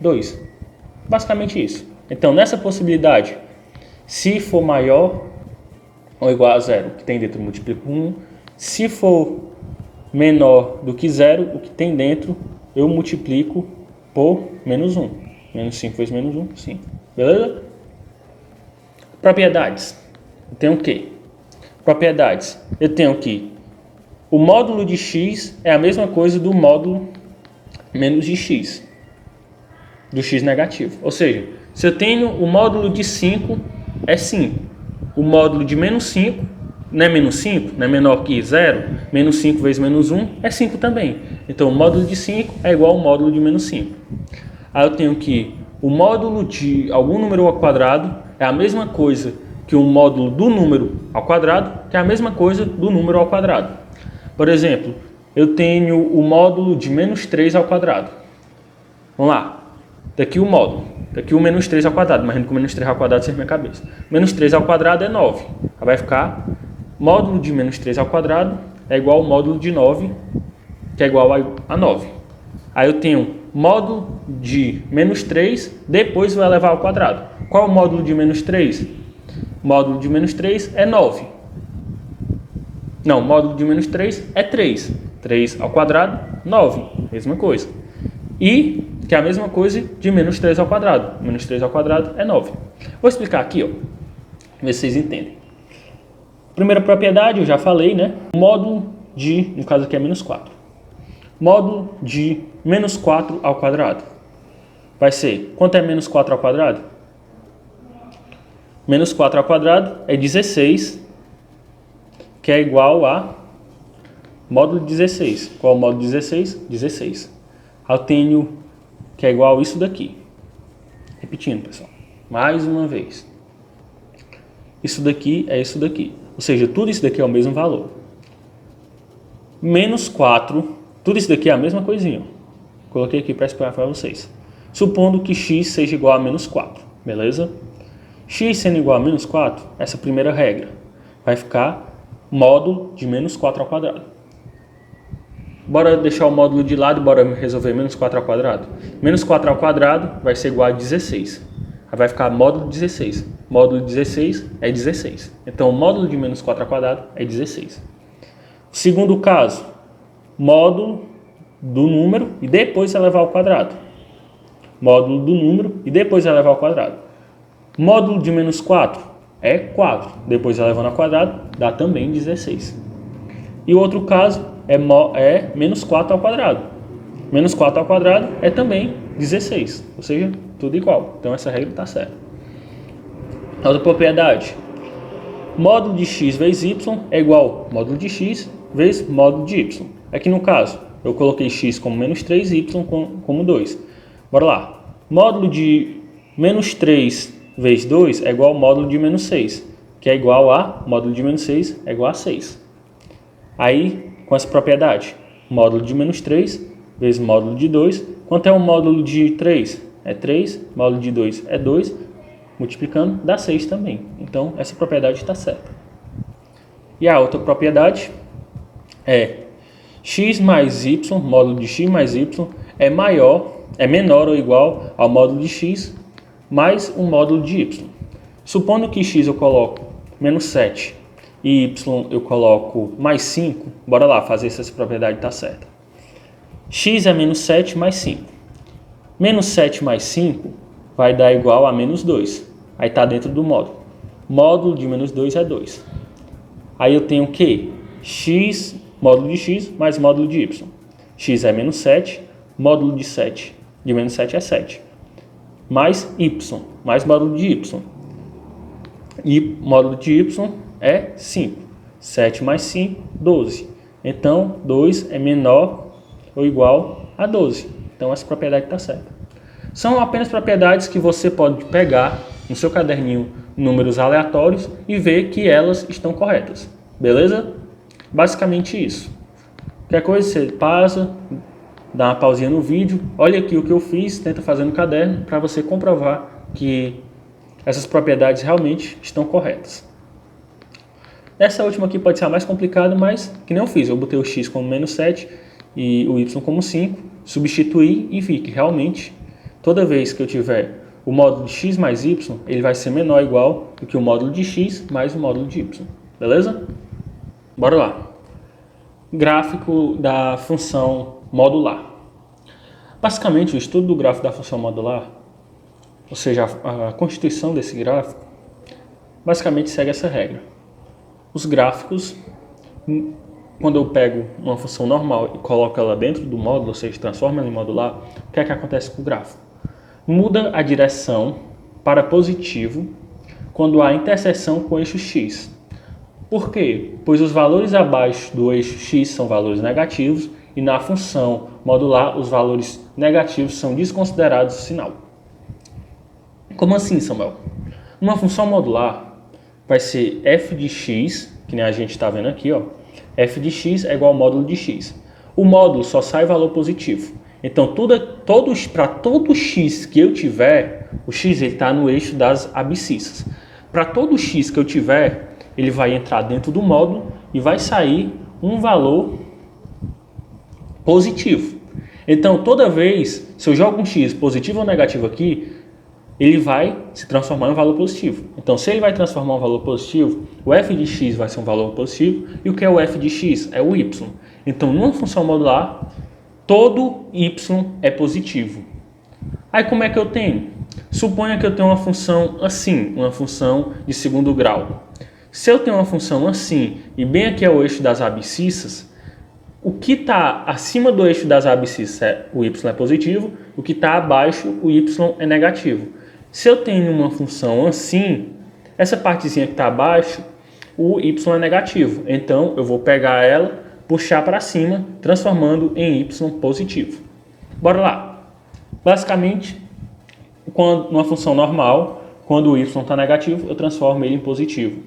2. Basicamente isso. Então, nessa possibilidade, se for maior ou igual a 0, o que tem dentro eu multiplico por 1. Se for menor do que 0, o que tem dentro eu multiplico por menos 1. Menos 5 vezes menos 1, 5. Beleza? Propriedades. Eu tenho o quê? Propriedades. Eu tenho que o módulo de x é a mesma coisa do módulo menos de x. Do x negativo. Ou seja, se eu tenho o módulo de 5, é 5. O módulo de menos 5, não é menos 5, não é menor que 0. Menos 5 vezes menos 1 é 5 também. Então, o módulo de 5 é igual ao módulo de menos 5. Aí eu tenho que o módulo de algum número ao quadrado é a mesma coisa que o módulo do número ao quadrado, que é a mesma coisa do número ao quadrado. Por exemplo, eu tenho o módulo de menos 3 ao quadrado. Vamos lá. Daqui o módulo. Daqui o menos 3 ao quadrado. Imagina que o menos 3 ao quadrado seja minha cabeça. Menos 3 ao quadrado é 9. Aí vai ficar módulo de menos 3 ao quadrado é igual ao módulo de 9, que é igual a 9. Aí eu tenho módulo de menos 3, depois vai elevar ao quadrado. Qual é o módulo de menos 3? Módulo de menos 3 é 9. Não, módulo de menos 3 é 3. 3 ao quadrado, 9. Mesma coisa. E, que é a mesma coisa de menos 3 ao quadrado. Menos 3 ao quadrado é 9. Vou explicar aqui, ó. Ver se vocês entendem. Primeira propriedade, eu já falei, né? Módulo de, no caso aqui é menos 4. Módulo de menos 4 ao quadrado. Vai ser, quanto é menos 4 ao quadrado? Menos 4 ao quadrado é 16, que é igual a módulo de 16. Qual é o módulo de 16? 16. Eu tenho que é igual a isso daqui. Repetindo, pessoal. Mais uma vez. Isso daqui é isso daqui. Ou seja, tudo isso daqui é o mesmo valor. Menos 4, tudo isso daqui é a mesma coisinha. Coloquei aqui para explicar para vocês. Supondo que x seja igual a menos 4, beleza? X sendo igual a menos 4, essa primeira regra, vai ficar módulo de menos 4 ao quadrado. Bora deixar o módulo de lado e bora resolver menos 4 ao quadrado. Menos 4 ao quadrado vai ser igual a 16. Aí vai ficar módulo 16. Módulo 16 é 16. Então, o módulo de menos 4 ao quadrado é 16. Segundo caso, módulo do número e depois elevar ao quadrado. Módulo do número e depois elevar ao quadrado. Módulo de menos 4 é 4. Depois elevando ao quadrado, dá também 16. E o outro caso é menos 4 ao quadrado. Menos 4 ao quadrado é também 16. Ou seja, tudo igual. Então, essa regra está certa. Outra propriedade. Módulo de x vezes y é igual a módulo de x vezes módulo de y. Aqui no caso, eu coloquei x como menos 3 e y como 2. Bora lá. Módulo de menos 3 vezes 2 é igual ao módulo de menos 6, que é igual a, módulo de menos 6 é igual a 6. Aí, com essa propriedade, módulo de menos 3 vezes módulo de 2, quanto é o módulo de 3? É 3, módulo de 2 é 2, multiplicando dá 6 também. Então, essa propriedade está certa. E a outra propriedade é x mais y, módulo de x mais y, é menor ou igual ao módulo de x mais um módulo de y. Supondo que x eu coloco menos 7 e y eu coloco mais 5, bora lá fazer se essa propriedade está certa. X é menos 7 mais 5. Menos 7 mais 5 vai dar igual a menos 2. Aí está dentro do módulo. Módulo de menos 2 é 2. Aí eu tenho que x, módulo de x mais módulo de y. X é menos 7, módulo de 7 de menos 7 é 7. Mais y, mais módulo de y. E módulo de y é 5. 7 mais 5, 12. Então, 2 é menor ou igual a 12. Então, essa propriedade está certa. São apenas propriedades que você pode pegar no seu caderninho números aleatórios e ver que elas estão corretas. Beleza? Basicamente isso. Qualquer coisa você pausa, dá uma pausinha no vídeo, olha aqui o que eu fiz, tenta fazer no caderno para você comprovar que essas propriedades realmente estão corretas. Essa última aqui pode ser a mais complicada, mas que nem eu fiz. Eu botei o x como menos 7 e o y como 5, substituí e vi que realmente toda vez que eu tiver o módulo de x mais y, ele vai ser menor ou igual do que o módulo de x mais o módulo de y. Beleza? Bora lá. Gráfico da função modular. Basicamente, o estudo do gráfico da função modular, ou seja, a constituição desse gráfico, basicamente segue essa regra. Os gráficos, quando eu pego uma função normal e coloco ela dentro do módulo, ou seja, transformo ela em modular, o que é que acontece com o gráfico? Muda a direção para positivo quando há interseção com o eixo x. Por quê? Pois os valores abaixo do eixo x são valores negativos e na função modular os valores negativos são desconsiderados do sinal. Como assim, Samuel? Uma função modular vai ser f de x, que nem a gente está vendo aqui, ó. F de x é igual ao módulo de x. O módulo só sai valor positivo. Então, para todo x que eu tiver, o x está no eixo das abscissas. Para todo x que eu tiver, ele vai entrar dentro do módulo e vai sair um valor positivo. Então, toda vez, se eu jogo um x positivo ou negativo aqui, ele vai se transformar em um valor positivo. Então, se ele vai transformar um valor positivo, o f de x vai ser um valor positivo. E o que é o f de x? É o y. Então, numa função modular, todo y é positivo. Aí, como é que eu tenho? Suponha que eu tenho uma função assim, uma função de segundo grau. Se eu tenho uma função assim, e bem aqui é o eixo das abscissas, o que está acima do eixo das abscissas, o y é positivo, o que está abaixo, o y é negativo. Se eu tenho uma função assim, essa partezinha que está abaixo, o y é negativo. Então, eu vou pegar ela, puxar para cima, transformando em y positivo. Bora lá. Basicamente, numa função normal, quando o y está negativo, eu transformo ele em positivo.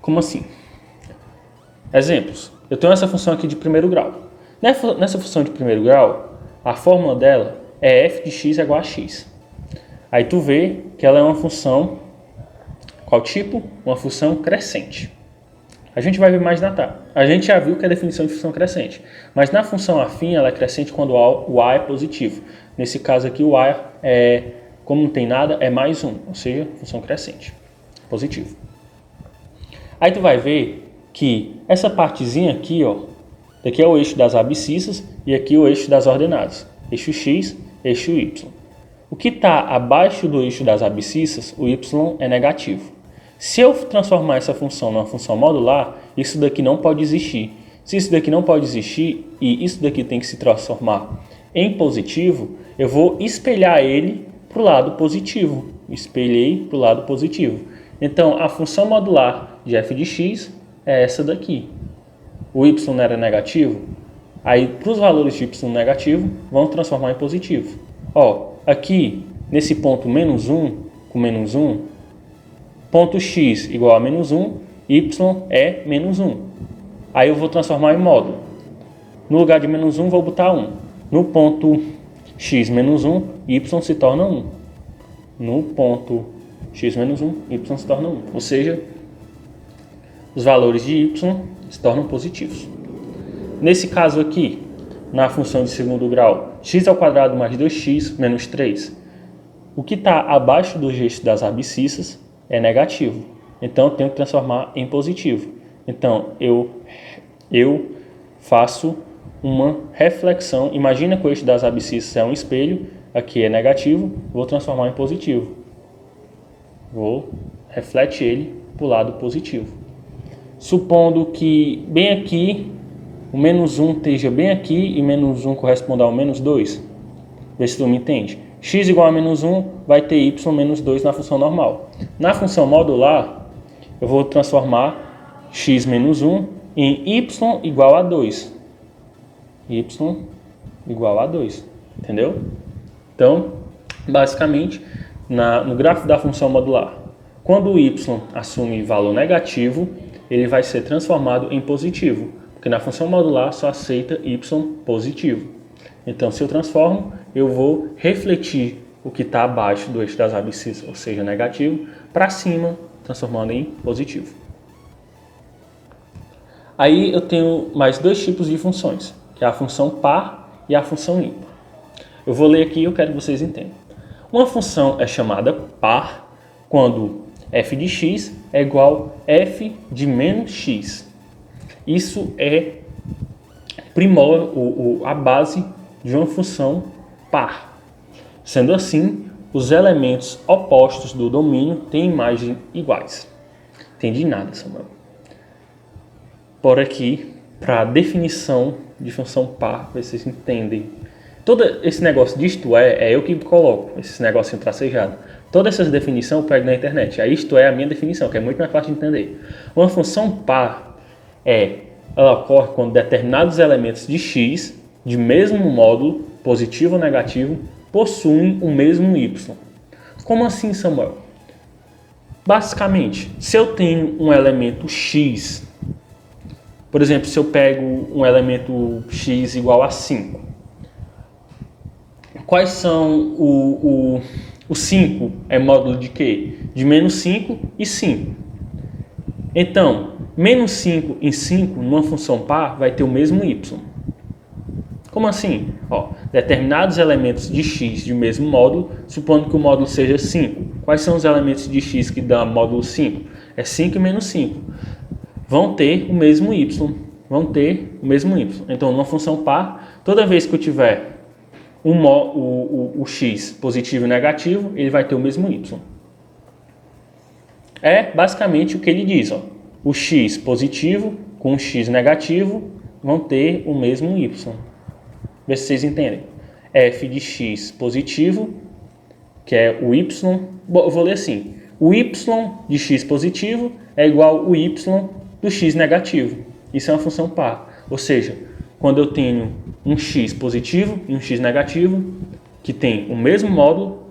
Como assim? Exemplos. Eu tenho essa função aqui de primeiro grau. Nessa função de primeiro grau, a fórmula dela é f de x igual a x. Aí tu vê que ela é uma função, qual tipo? Uma função crescente. A gente vai ver mais na tá. A gente já viu que é a definição de função crescente. Mas na função afim, ela é crescente quando o a é positivo. Nesse caso aqui, o a como não tem nada, é mais 1. Ou seja, função crescente. Positivo. Aí tu vai ver que essa partezinha aqui, ó, daqui é o eixo das abscissas e aqui o eixo das ordenadas. Eixo x, eixo y. O que está abaixo do eixo das abscissas, o y é negativo. Se eu transformar essa função numa função modular, isso daqui não pode existir. Se isso daqui não pode existir e isso daqui tem que se transformar em positivo, eu vou espelhar ele para o lado positivo. Espelhei para o lado positivo. Então, a função modular de f de x é essa daqui. O y era negativo, aí para os valores de y negativo, vamos transformar em positivo. Ó, aqui, nesse ponto menos 1, com menos 1, ponto x igual a menos 1, y é menos 1. Aí eu vou transformar em módulo. No lugar de menos 1, vou botar 1. No ponto x menos 1, y se torna 1. No ponto x menos 1, y se torna 1. Ou seja, os valores de y se tornam positivos. Nesse caso aqui, na função de segundo grau, x ao quadrado mais 2x menos 3, o que está abaixo do eixo das abscissas é negativo. Então, eu tenho que transformar em positivo. Então, eu faço uma reflexão. Imagina que o eixo das abscissas é um espelho, aqui é negativo, vou transformar em positivo. Vou refletir ele para o lado positivo. Supondo que bem aqui, o menos 1 esteja bem aqui e menos 1 corresponda ao menos 2. Vê se tu me entende. X igual a menos 1 vai ter y menos 2 na função normal. Na função modular, eu vou transformar x menos 1 em y igual a 2. Y igual a 2. Entendeu? Então, Basicamente, no gráfico da função modular, quando o y assume valor negativo, ele vai ser transformado em positivo, porque na função modular só aceita y positivo. Então, se eu transformo, eu vou refletir o que está abaixo do eixo das abscissas, ou seja, negativo, para cima, transformando em positivo. Aí eu tenho mais dois tipos de funções, que é a função par e a função ímpar. Eu vou ler aqui e eu quero que vocês entendam. Uma função é chamada par quando f de x é igual a f de menos x. Isso é a base de uma função par. Sendo assim, os elementos opostos do domínio têm imagem iguais. Entendi nada, Samuel. Por aqui, para a definição de função par, vocês entendem. Todo esse negócio de isto é eu que coloco, esse negocinho tracejado. Toda essa definição eu pego na internet. Aí isto é a minha definição, que é muito mais fácil de entender. Uma função par ela ocorre quando determinados elementos de x, de mesmo módulo, positivo ou negativo, possuem o mesmo y. Como assim, Samuel? Basicamente, se eu tenho um elemento x, por exemplo, se eu pego um elemento x igual a 5, quais são o 5 é módulo de quê? De menos 5 e 5. Então, menos 5 em 5, numa função par, vai ter o mesmo y. Como assim? Determinados elementos de x de mesmo módulo, supondo que o módulo seja 5. Quais são os elementos de x que dão módulo 5? É 5 e menos 5. Vão ter o mesmo y. Então, numa função par, toda vez que eu tiver o x positivo e negativo, ele vai ter o mesmo y. É basicamente o que ele diz. O x positivo com o x negativo vão ter o mesmo y. Vê se vocês entendem. F de x positivo, que é o y. Eu vou ler assim. O y de x positivo é igual ao y do x negativo. Isso é uma função par. Ou seja, quando eu tenho um x positivo e um x negativo, que tem o mesmo módulo,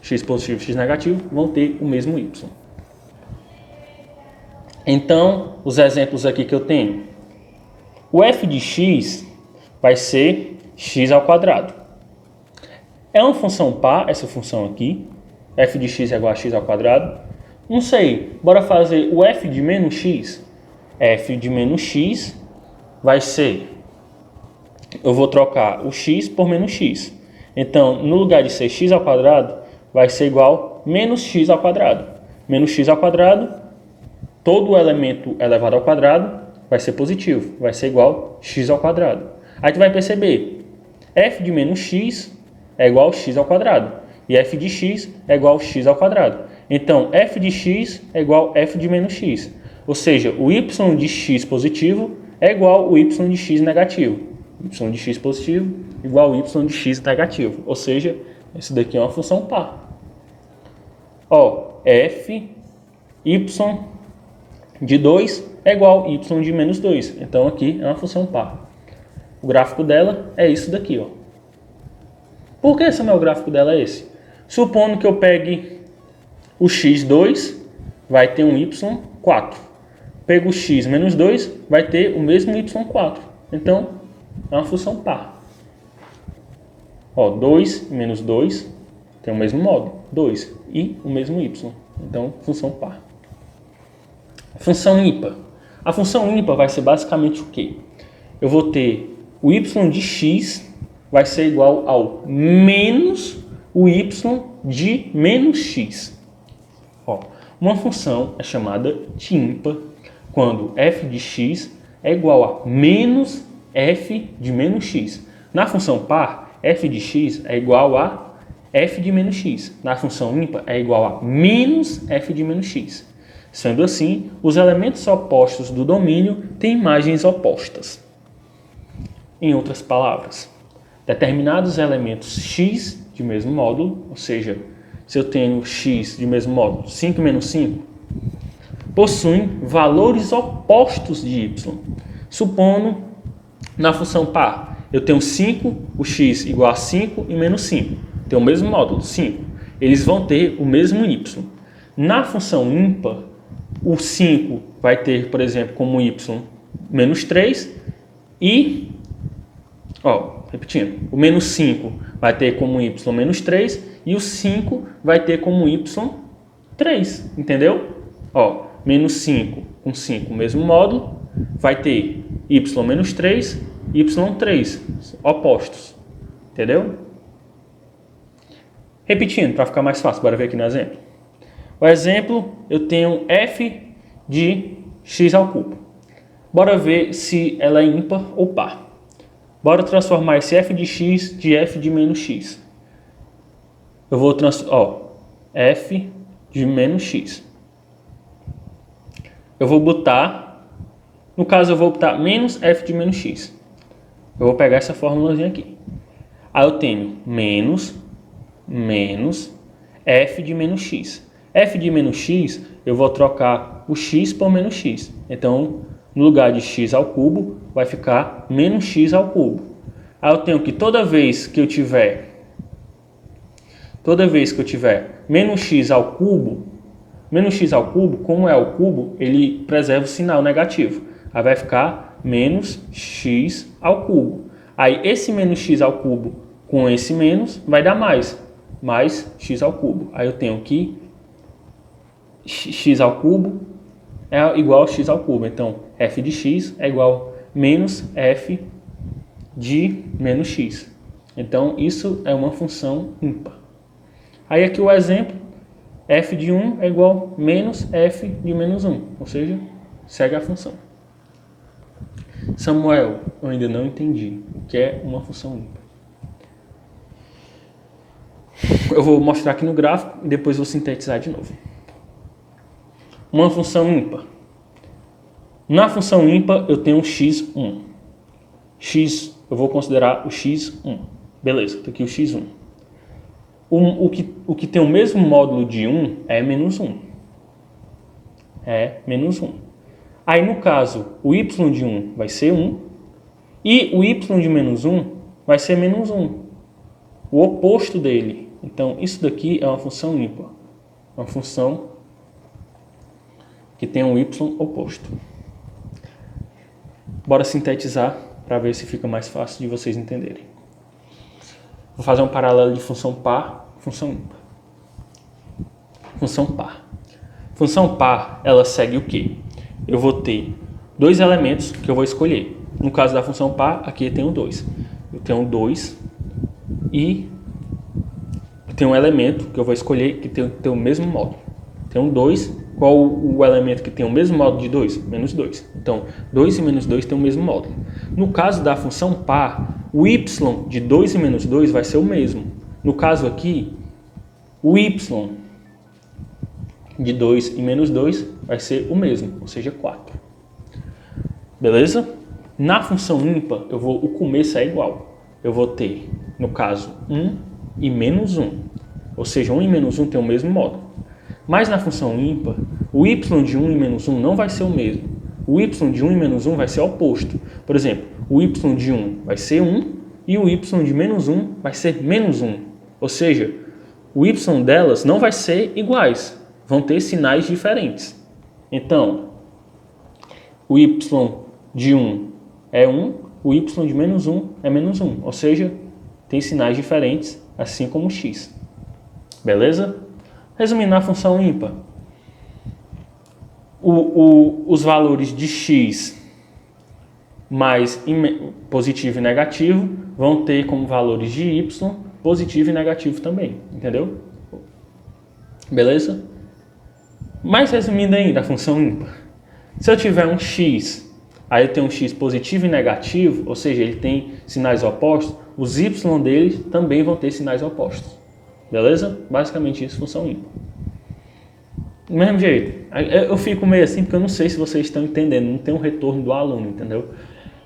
x positivo e x negativo, vão ter o mesmo y. Então, os exemplos aqui que eu tenho. O f de x vai ser x ao quadrado. É uma função par, essa função aqui. F de x é igual a x ao quadrado. Não sei, bora fazer o f de menos x. F de menos x vai ser... Eu vou trocar o x por menos x. Então, no lugar de ser x ao quadrado, vai ser igual a menos x ao quadrado. Menos x ao quadrado, todo elemento elevado ao quadrado vai ser positivo. Vai ser igual a x ao quadrado. Aí tu vai perceber, f de menos x é igual a x ao quadrado. E f de x é igual a x ao quadrado. Então, f de x é igual a f de menos x. Ou seja, o y de x positivo é igual ao y de x negativo. Y de x positivo igual ao y de x negativo. Ou seja, esse daqui é uma função par. F y de 2 é igual a y de menos 2. Então aqui é uma função par. O gráfico dela é isso daqui. Por que esse meu gráfico dela é esse? Supondo que eu pegue o x2, vai ter um y4. Pego o x menos 2, vai ter o mesmo y4. Então, é uma função par. 2 menos 2 tem o mesmo módulo, 2, e o mesmo y. Então, função par. Função ímpar. A função ímpar vai ser basicamente o quê? Eu vou ter o y de x vai ser igual ao menos o y de menos x. Uma função é chamada de ímpar quando f de x é igual a menos f de menos x. Na função par, f de x é igual a f de menos x. Na função ímpar é igual a menos f de menos x. Sendo assim, os elementos opostos do domínio têm imagens opostas. Em outras palavras, determinados elementos x de mesmo módulo, ou seja, se eu tenho x de mesmo módulo, 5 menos 5, possuem valores opostos de y. Supondo, na função par, eu tenho 5, o x igual a 5 e menos 5. tem o mesmo módulo, 5. Eles vão ter o mesmo y. Na função ímpar, o 5 vai ter, por exemplo, como y menos 3 e, repetindo, o menos 5 vai ter como y menos 3 e o 5 vai ter como y 3, entendeu? Menos 5 com 5, mesmo módulo, vai ter y menos 3 e y 3, opostos, entendeu? Repetindo, para ficar mais fácil, bora ver aqui no exemplo. O exemplo, eu tenho f de x ao cubo. Bora ver se ela é ímpar ou par. Bora transformar esse f de x de f de menos x. Eu vou transformar, f de menos x. Eu vou botar, no caso eu vou botar menos f de menos x. Eu vou pegar essa fórmulazinha aqui. Aí eu tenho menos f de menos x. F de menos x, eu vou trocar o x por menos x. Então, no lugar de x ao cubo, vai ficar menos x ao cubo. Aí eu tenho que toda vez que eu tiver menos x ao cubo, como é o cubo, ele preserva o sinal negativo. Aí vai ficar menos x ao cubo. Aí esse menos x ao cubo com esse menos vai dar mais x ao cubo. Aí eu tenho que x ao cubo é igual a x ao cubo. Então, f de x é igual a menos f de menos x. Então, isso é uma função ímpar. Aí aqui o exemplo, f de 1 é igual a menos f de menos 1. Ou seja, segue a função. Samuel, eu ainda não entendi o que é uma função ímpar. Eu vou mostrar aqui no gráfico e depois vou sintetizar de novo. Uma função ímpar. Na função ímpar eu tenho x1. X, eu vou considerar o x1. Beleza, está aqui o x1. O que tem o mesmo módulo de 1 é menos 1. É menos 1. Aí no caso, o y de 1 vai ser 1 e o y de menos 1 vai ser menos 1. O oposto dele. Então, isso daqui é uma função ímpar. Uma função que tem um y oposto. Bora sintetizar para ver se fica mais fácil de vocês entenderem. Vou fazer um paralelo de função par, função ímpar. Função par. Função par, ela segue o quê? Eu vou ter dois elementos que eu vou escolher. No caso da função par, aqui eu tenho 2. Eu tenho 2 e tem um elemento que eu vou escolher que tem o mesmo módulo. Tem um 2. Qual o elemento que tem o mesmo módulo de 2? Menos 2. Então, 2 e menos 2 tem o mesmo módulo. No caso da função par, o y de 2 e menos 2 vai ser o mesmo. No caso aqui, o y de 2 e menos 2 vai ser o mesmo, ou seja, 4. Beleza? Na função ímpar, o começo é igual. Eu vou ter, no caso, 1 e menos 1. Ou seja, 1 e menos 1 tem o mesmo módulo. Mas na função ímpar, o y de 1 e menos 1 não vai ser o mesmo. O y de 1 e menos 1 vai ser oposto. Por exemplo, o y de 1 vai ser 1 e o y de menos 1 vai ser menos 1. Ou seja, o y delas não vai ser iguais. Vão ter sinais diferentes. Então, o y de 1 é 1, o y de menos 1 é menos 1. Ou seja, tem sinais diferentes, assim como o x. Beleza? Resumindo a função ímpar, os valores de x mais positivo e negativo vão ter como valores de y positivo e negativo também, entendeu? Beleza? Mas resumindo ainda a função ímpar, se eu tiver um x, aí eu tenho um x positivo e negativo, ou seja, ele tem sinais opostos, os y dele também vão ter sinais opostos. Beleza? Basicamente isso, função ímpar. Do mesmo jeito, eu fico meio assim porque eu não sei se vocês estão entendendo, não tem um retorno do aluno, entendeu?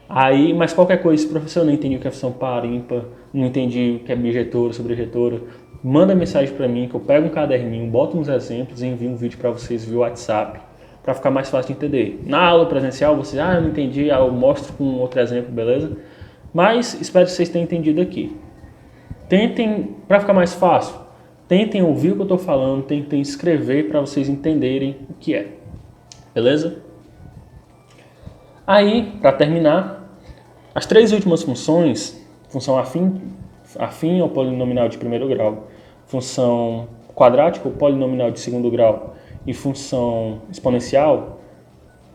Aí, mas qualquer coisa, se o professor não entendeu o que é função par, ímpar, não entendi o que é bijetora, sobrejetora, manda mensagem para mim que eu pego um caderninho, boto uns exemplos e envio um vídeo para vocês via WhatsApp, para ficar mais fácil de entender. Na aula presencial, vocês, eu não entendi, eu mostro com outro exemplo, beleza? Mas espero que vocês tenham entendido aqui. Tentem, para ficar mais fácil, tentem ouvir o que eu estou falando, tentem escrever para vocês entenderem o que é. Beleza? Aí, para terminar, as três últimas funções, função afim ao polinomial de primeiro grau, função quadrática ou polinomial de segundo grau e função exponencial,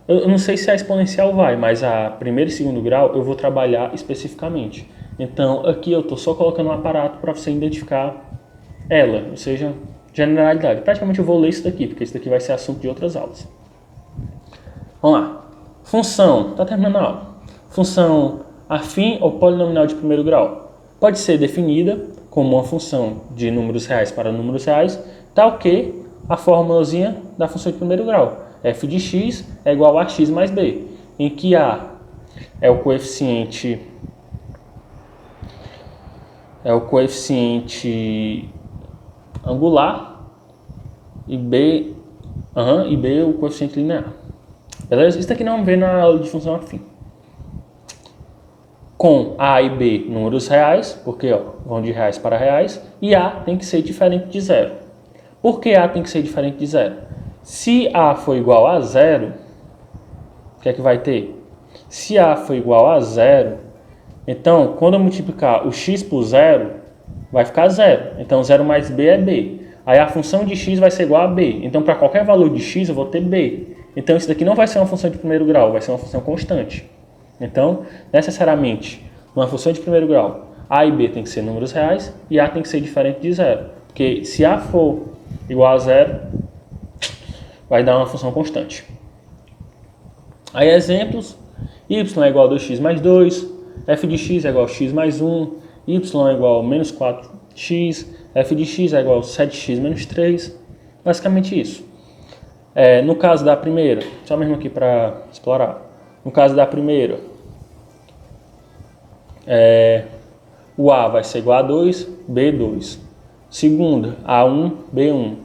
eu não sei se a exponencial vai, mas a primeiro e segundo grau eu vou trabalhar especificamente. Então, aqui eu estou só colocando um aparato para você identificar ela, ou seja, generalidade. Praticamente eu vou ler isso daqui, porque isso daqui vai ser assunto de outras aulas. Vamos lá. Função, está terminando a aula. Função afim ao polinomial de primeiro grau pode ser definida como uma função de números reais para números reais, tal que a formulazinha da função de primeiro grau. F de x é igual a x mais b, em que a é o coeficiente angular e b é o coeficiente linear. Beleza? Isso aqui não vamos ver na aula de função afim. Com a e b números reais, porque vão de reais para reais, e a tem que ser diferente de zero. Por que a tem que ser diferente de zero? Se a for igual a zero, o que é que vai ter? Se a for igual a zero, então quando eu multiplicar o x por zero, vai ficar zero. Então 0 mais b é b. Aí a função de x vai ser igual a b. Então para qualquer valor de x eu vou ter b. Então isso daqui não vai ser uma função de primeiro grau, vai ser uma função constante. Então, necessariamente, uma função de primeiro grau, a e b tem que ser números reais e a tem que ser diferente de zero. Porque se a for igual a zero, vai dar uma função constante. Aí exemplos, y é igual a 2x mais 2, f de x é igual a x mais 1, y é igual a menos 4x, f de x é igual a 7x menos 3. Basicamente isso. No caso da primeira, só mesmo aqui para explorar. No caso da primeira, o a vai ser igual a 2, b 2. Segunda, a1, b1.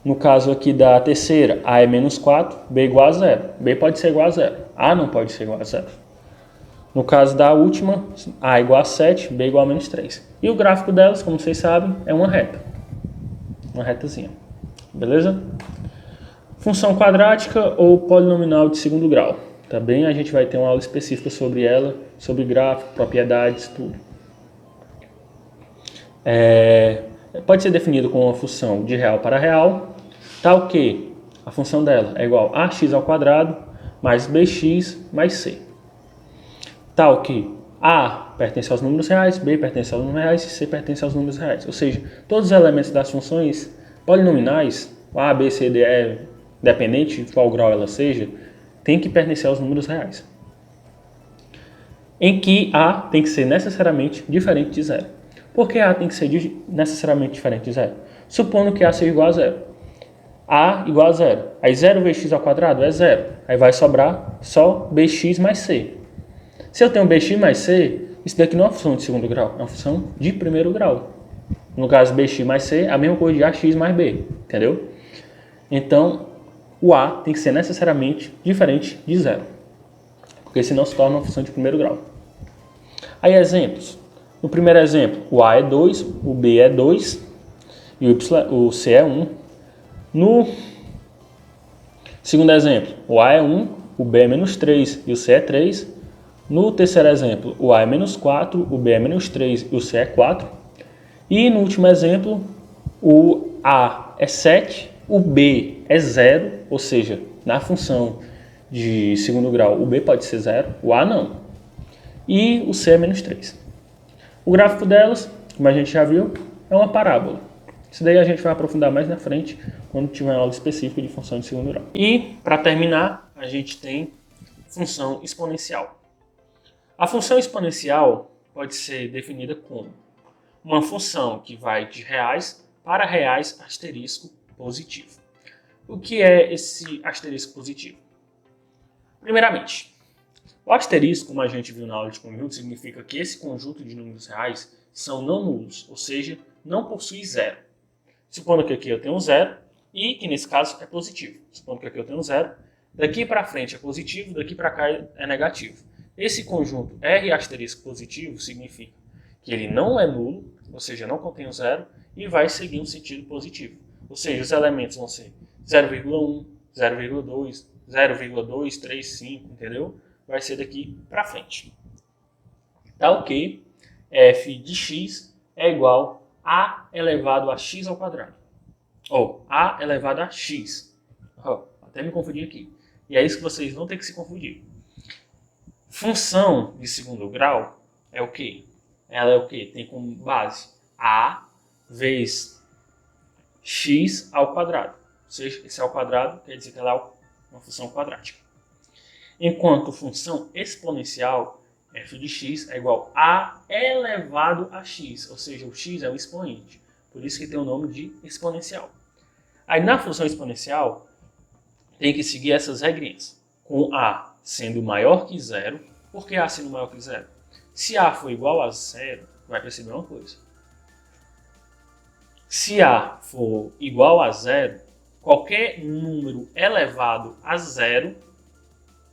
No caso aqui da terceira, a é menos 4, b igual a 0. B pode ser igual a 0, a não pode ser igual a 0. No caso da última, a é igual a 7, b igual a menos 3. E o gráfico delas, como vocês sabem, é uma reta. Uma retazinha. Beleza? Função quadrática ou polinomial de segundo grau. Também a gente vai ter uma aula específica sobre ela, sobre gráfico, propriedades, tudo. Pode ser definido como uma função de real para real, tal que a função dela é igual a x ao quadrado mais bx mais c. Tal que a pertence aos números reais, b pertence aos números reais e c pertence aos números reais. Ou seja, todos os elementos das funções polinomiais, a, b, c, d, e, independente de qual grau ela seja, tem que pertencer aos números reais. Em que a tem que ser necessariamente diferente de zero. Por que a tem que ser necessariamente diferente de zero? Supondo que a seja igual a zero. A igual a zero. Aí 0 vezes x ao quadrado é zero. Aí vai sobrar só bx mais c. Se eu tenho bx mais c, isso daqui não é uma função de segundo grau, é uma função de primeiro grau. No caso, bx mais c é a mesma coisa de ax mais b. Entendeu? Então, o a tem que ser necessariamente diferente de zero, porque senão se torna uma função de primeiro grau. Aí exemplos. No primeiro exemplo, o a é 2, o b é 2 e o c é 1. No segundo exemplo, o a é 1, o b é menos 3 e o c é 3. No terceiro exemplo, o a é menos 4, o b é menos 3 e o c é 4. E no último exemplo, o a é 7, o b é 0, ou seja, na função de segundo grau o b pode ser 0, o a não. E o c é menos 3. O gráfico delas, como a gente já viu, é uma parábola. Isso daí a gente vai aprofundar mais na frente, quando tiver uma aula específica de função de segundo grau. E, para terminar, a gente tem função exponencial. A função exponencial pode ser definida como uma função que vai de reais para reais asterisco positivo. O que é esse asterisco positivo? Primeiramente, o asterisco, como a gente viu na aula de conjunto, significa que esse conjunto de números reais são não nulos, ou seja, não possui zero. Supondo que aqui eu tenho um zero e que nesse caso é positivo. Supondo que aqui eu tenho um zero, daqui para frente é positivo, daqui para cá é negativo. Esse conjunto R asterisco positivo significa que ele não é nulo, ou seja, não contém o zero, e vai seguir um sentido positivo. Ou seja, os elementos vão ser 0,1, 0,2, 0,235, entendeu? Vai ser daqui para frente. Tá ok? F de x é igual a elevado a x ao quadrado. Ou a elevado a x. Até me confundi aqui. E é isso que vocês vão ter que se confundir. Função de segundo grau é o quê? Ela é o quê? Tem como base a vezes x ao quadrado. Ou seja, esse ao quadrado quer dizer que ela é uma função quadrática. Enquanto função exponencial, f de x é igual a elevado a x. Ou seja, o x é um expoente. Por isso que tem o nome de exponencial. Aí na função exponencial, tem que seguir essas regrinhas. Com a sendo maior que zero. Por que a sendo maior que zero? Se a for igual a zero, vai perceber uma coisa. Se a for igual a zero, qualquer número elevado a zero,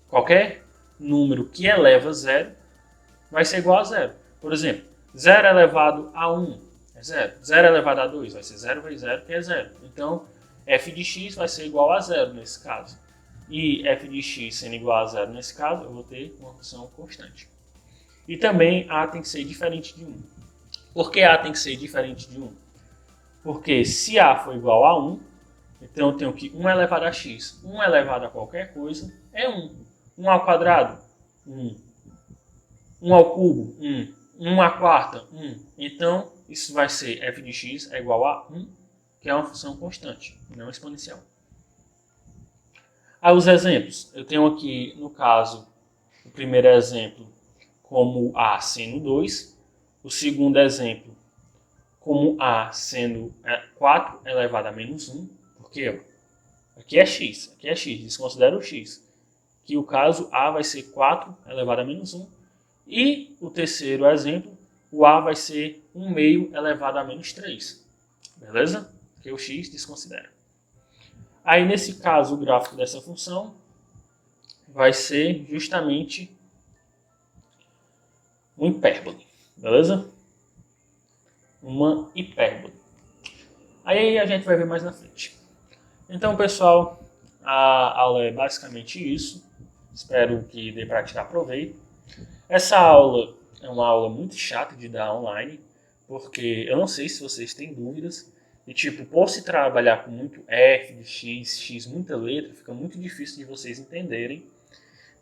qualquer número que eleva zero, vai ser igual a zero. Por exemplo, 0 elevado a 1 é 0. 0 elevado a 2 vai ser 0 vezes 0, que é 0. Então, f de x vai ser igual a zero nesse caso. E f de x sendo igual a zero nesse caso, eu vou ter uma função constante. E também a tem que ser diferente de 1. Por que a tem que ser diferente de 1? Porque se a for igual a 1, então eu tenho que 1 elevado a x. 1 elevado a qualquer coisa é 1. 1 ao quadrado, 1. 1 ao cubo, 1. 1 à quarta, 1. Então, isso vai ser f de x é igual a 1, que é uma função constante, não exponencial. Aí os exemplos. Eu tenho aqui, no caso, o primeiro exemplo como a sendo 2. O segundo exemplo como a sendo 4 elevado a menos 1. Porque ó, aqui é x, desconsidera o x. Que o caso a vai ser 4 elevado a menos 1. E o terceiro exemplo, o a vai ser 1 meio elevado a menos 3. Beleza? Porque o x desconsidera. Aí, nesse caso, o gráfico dessa função vai ser justamente um hipérbole. Beleza? Uma hipérbole. Aí a gente vai ver mais na frente. Então, pessoal, a aula é basicamente isso. Espero que dê para tirar proveito. Essa aula é uma aula muito chata de dar online, porque eu não sei se vocês têm dúvidas. E tipo, por se trabalhar com muito f de x, x, muita letra, fica muito difícil de vocês entenderem.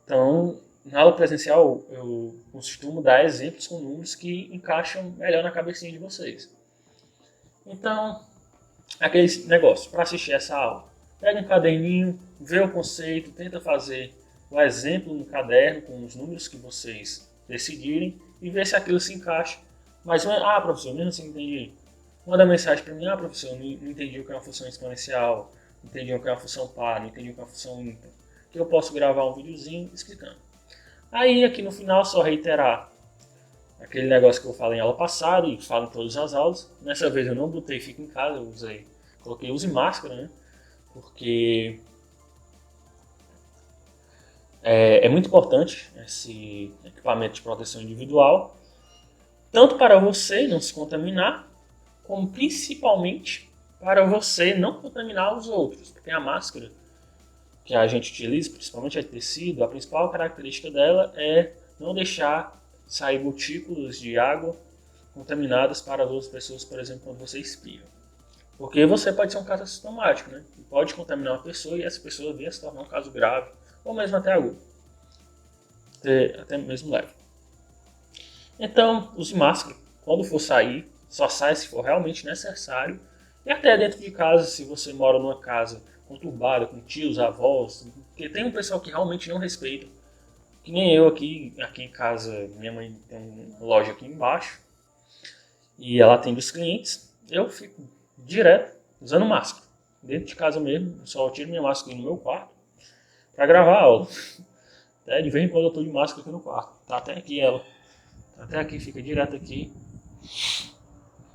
Então, na aula presencial, eu costumo dar exemplos com números que encaixam melhor na cabecinha de vocês. Então, aquele negócio, para assistir essa aula, pega um caderninho, vê o conceito, tenta fazer o exemplo no caderno com os números que vocês decidirem e vê se aquilo se encaixa. Mas, professor, mesmo assim entendi. Manda mensagem para mim, professor, não entendi o que é uma função exponencial, não entendi o que é uma função par, não entendi o que é uma função ímpar. Que eu posso gravar um videozinho explicando. Aí, aqui no final, só reiterar aquele negócio que eu falei em aula passada e falo em todas as aulas. Nessa vez eu não botei fica em casa, eu coloquei use máscara, né? Porque é muito importante esse equipamento de proteção individual, tanto para você não se contaminar, como principalmente para você não contaminar os outros. Porque a máscara que a gente utiliza, principalmente a de tecido, a principal característica dela é não deixar sair gotículas de água contaminadas para as outras pessoas, por exemplo, quando você espirra. Porque você pode ser um caso assintomático, né? Pode contaminar uma pessoa e essa pessoa vir a se tornar um caso grave, ou mesmo até agudo, até mesmo leve. Então, use máscara. Quando for sair, só sai se for realmente necessário. E até dentro de casa, se você mora numa casa conturbada, com tios, avós, porque tem um pessoal que realmente não respeita. Que nem eu aqui em casa, minha mãe tem uma loja aqui embaixo e ela atende os clientes. Eu fico direto usando máscara. Dentro de casa mesmo, eu só tiro minha máscara no meu quarto para gravar a aula. Até de vez em quando eu estou de máscara aqui no quarto. Tá até aqui ela. Tá até aqui, fica direto aqui.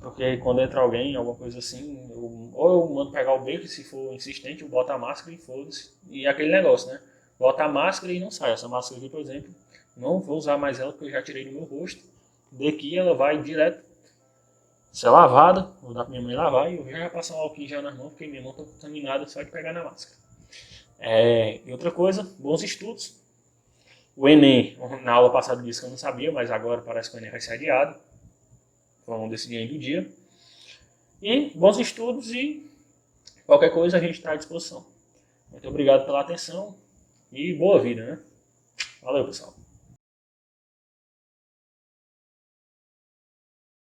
Porque quando entra alguém, alguma coisa assim, ou eu mando pegar o beco, se for insistente, eu boto a máscara e foda-se. E aquele negócio, né? Bota a máscara e não sai. Essa máscara aqui, por exemplo, não vou usar mais ela porque eu já tirei do meu rosto. Daqui ela vai direto ser lavada, vou dar pra minha mãe lavar e eu já vou passar um álcool em gel nas mãos, porque minha mão tá contaminada só de pegar na máscara. E outra coisa, bons estudos. O Enem, na aula passada disse que eu não sabia, mas agora parece que o Enem vai ser adiado. Vamos decidir aí do dia. E bons estudos e qualquer coisa a gente está à disposição. Muito obrigado pela atenção e boa vida, né? Valeu, pessoal.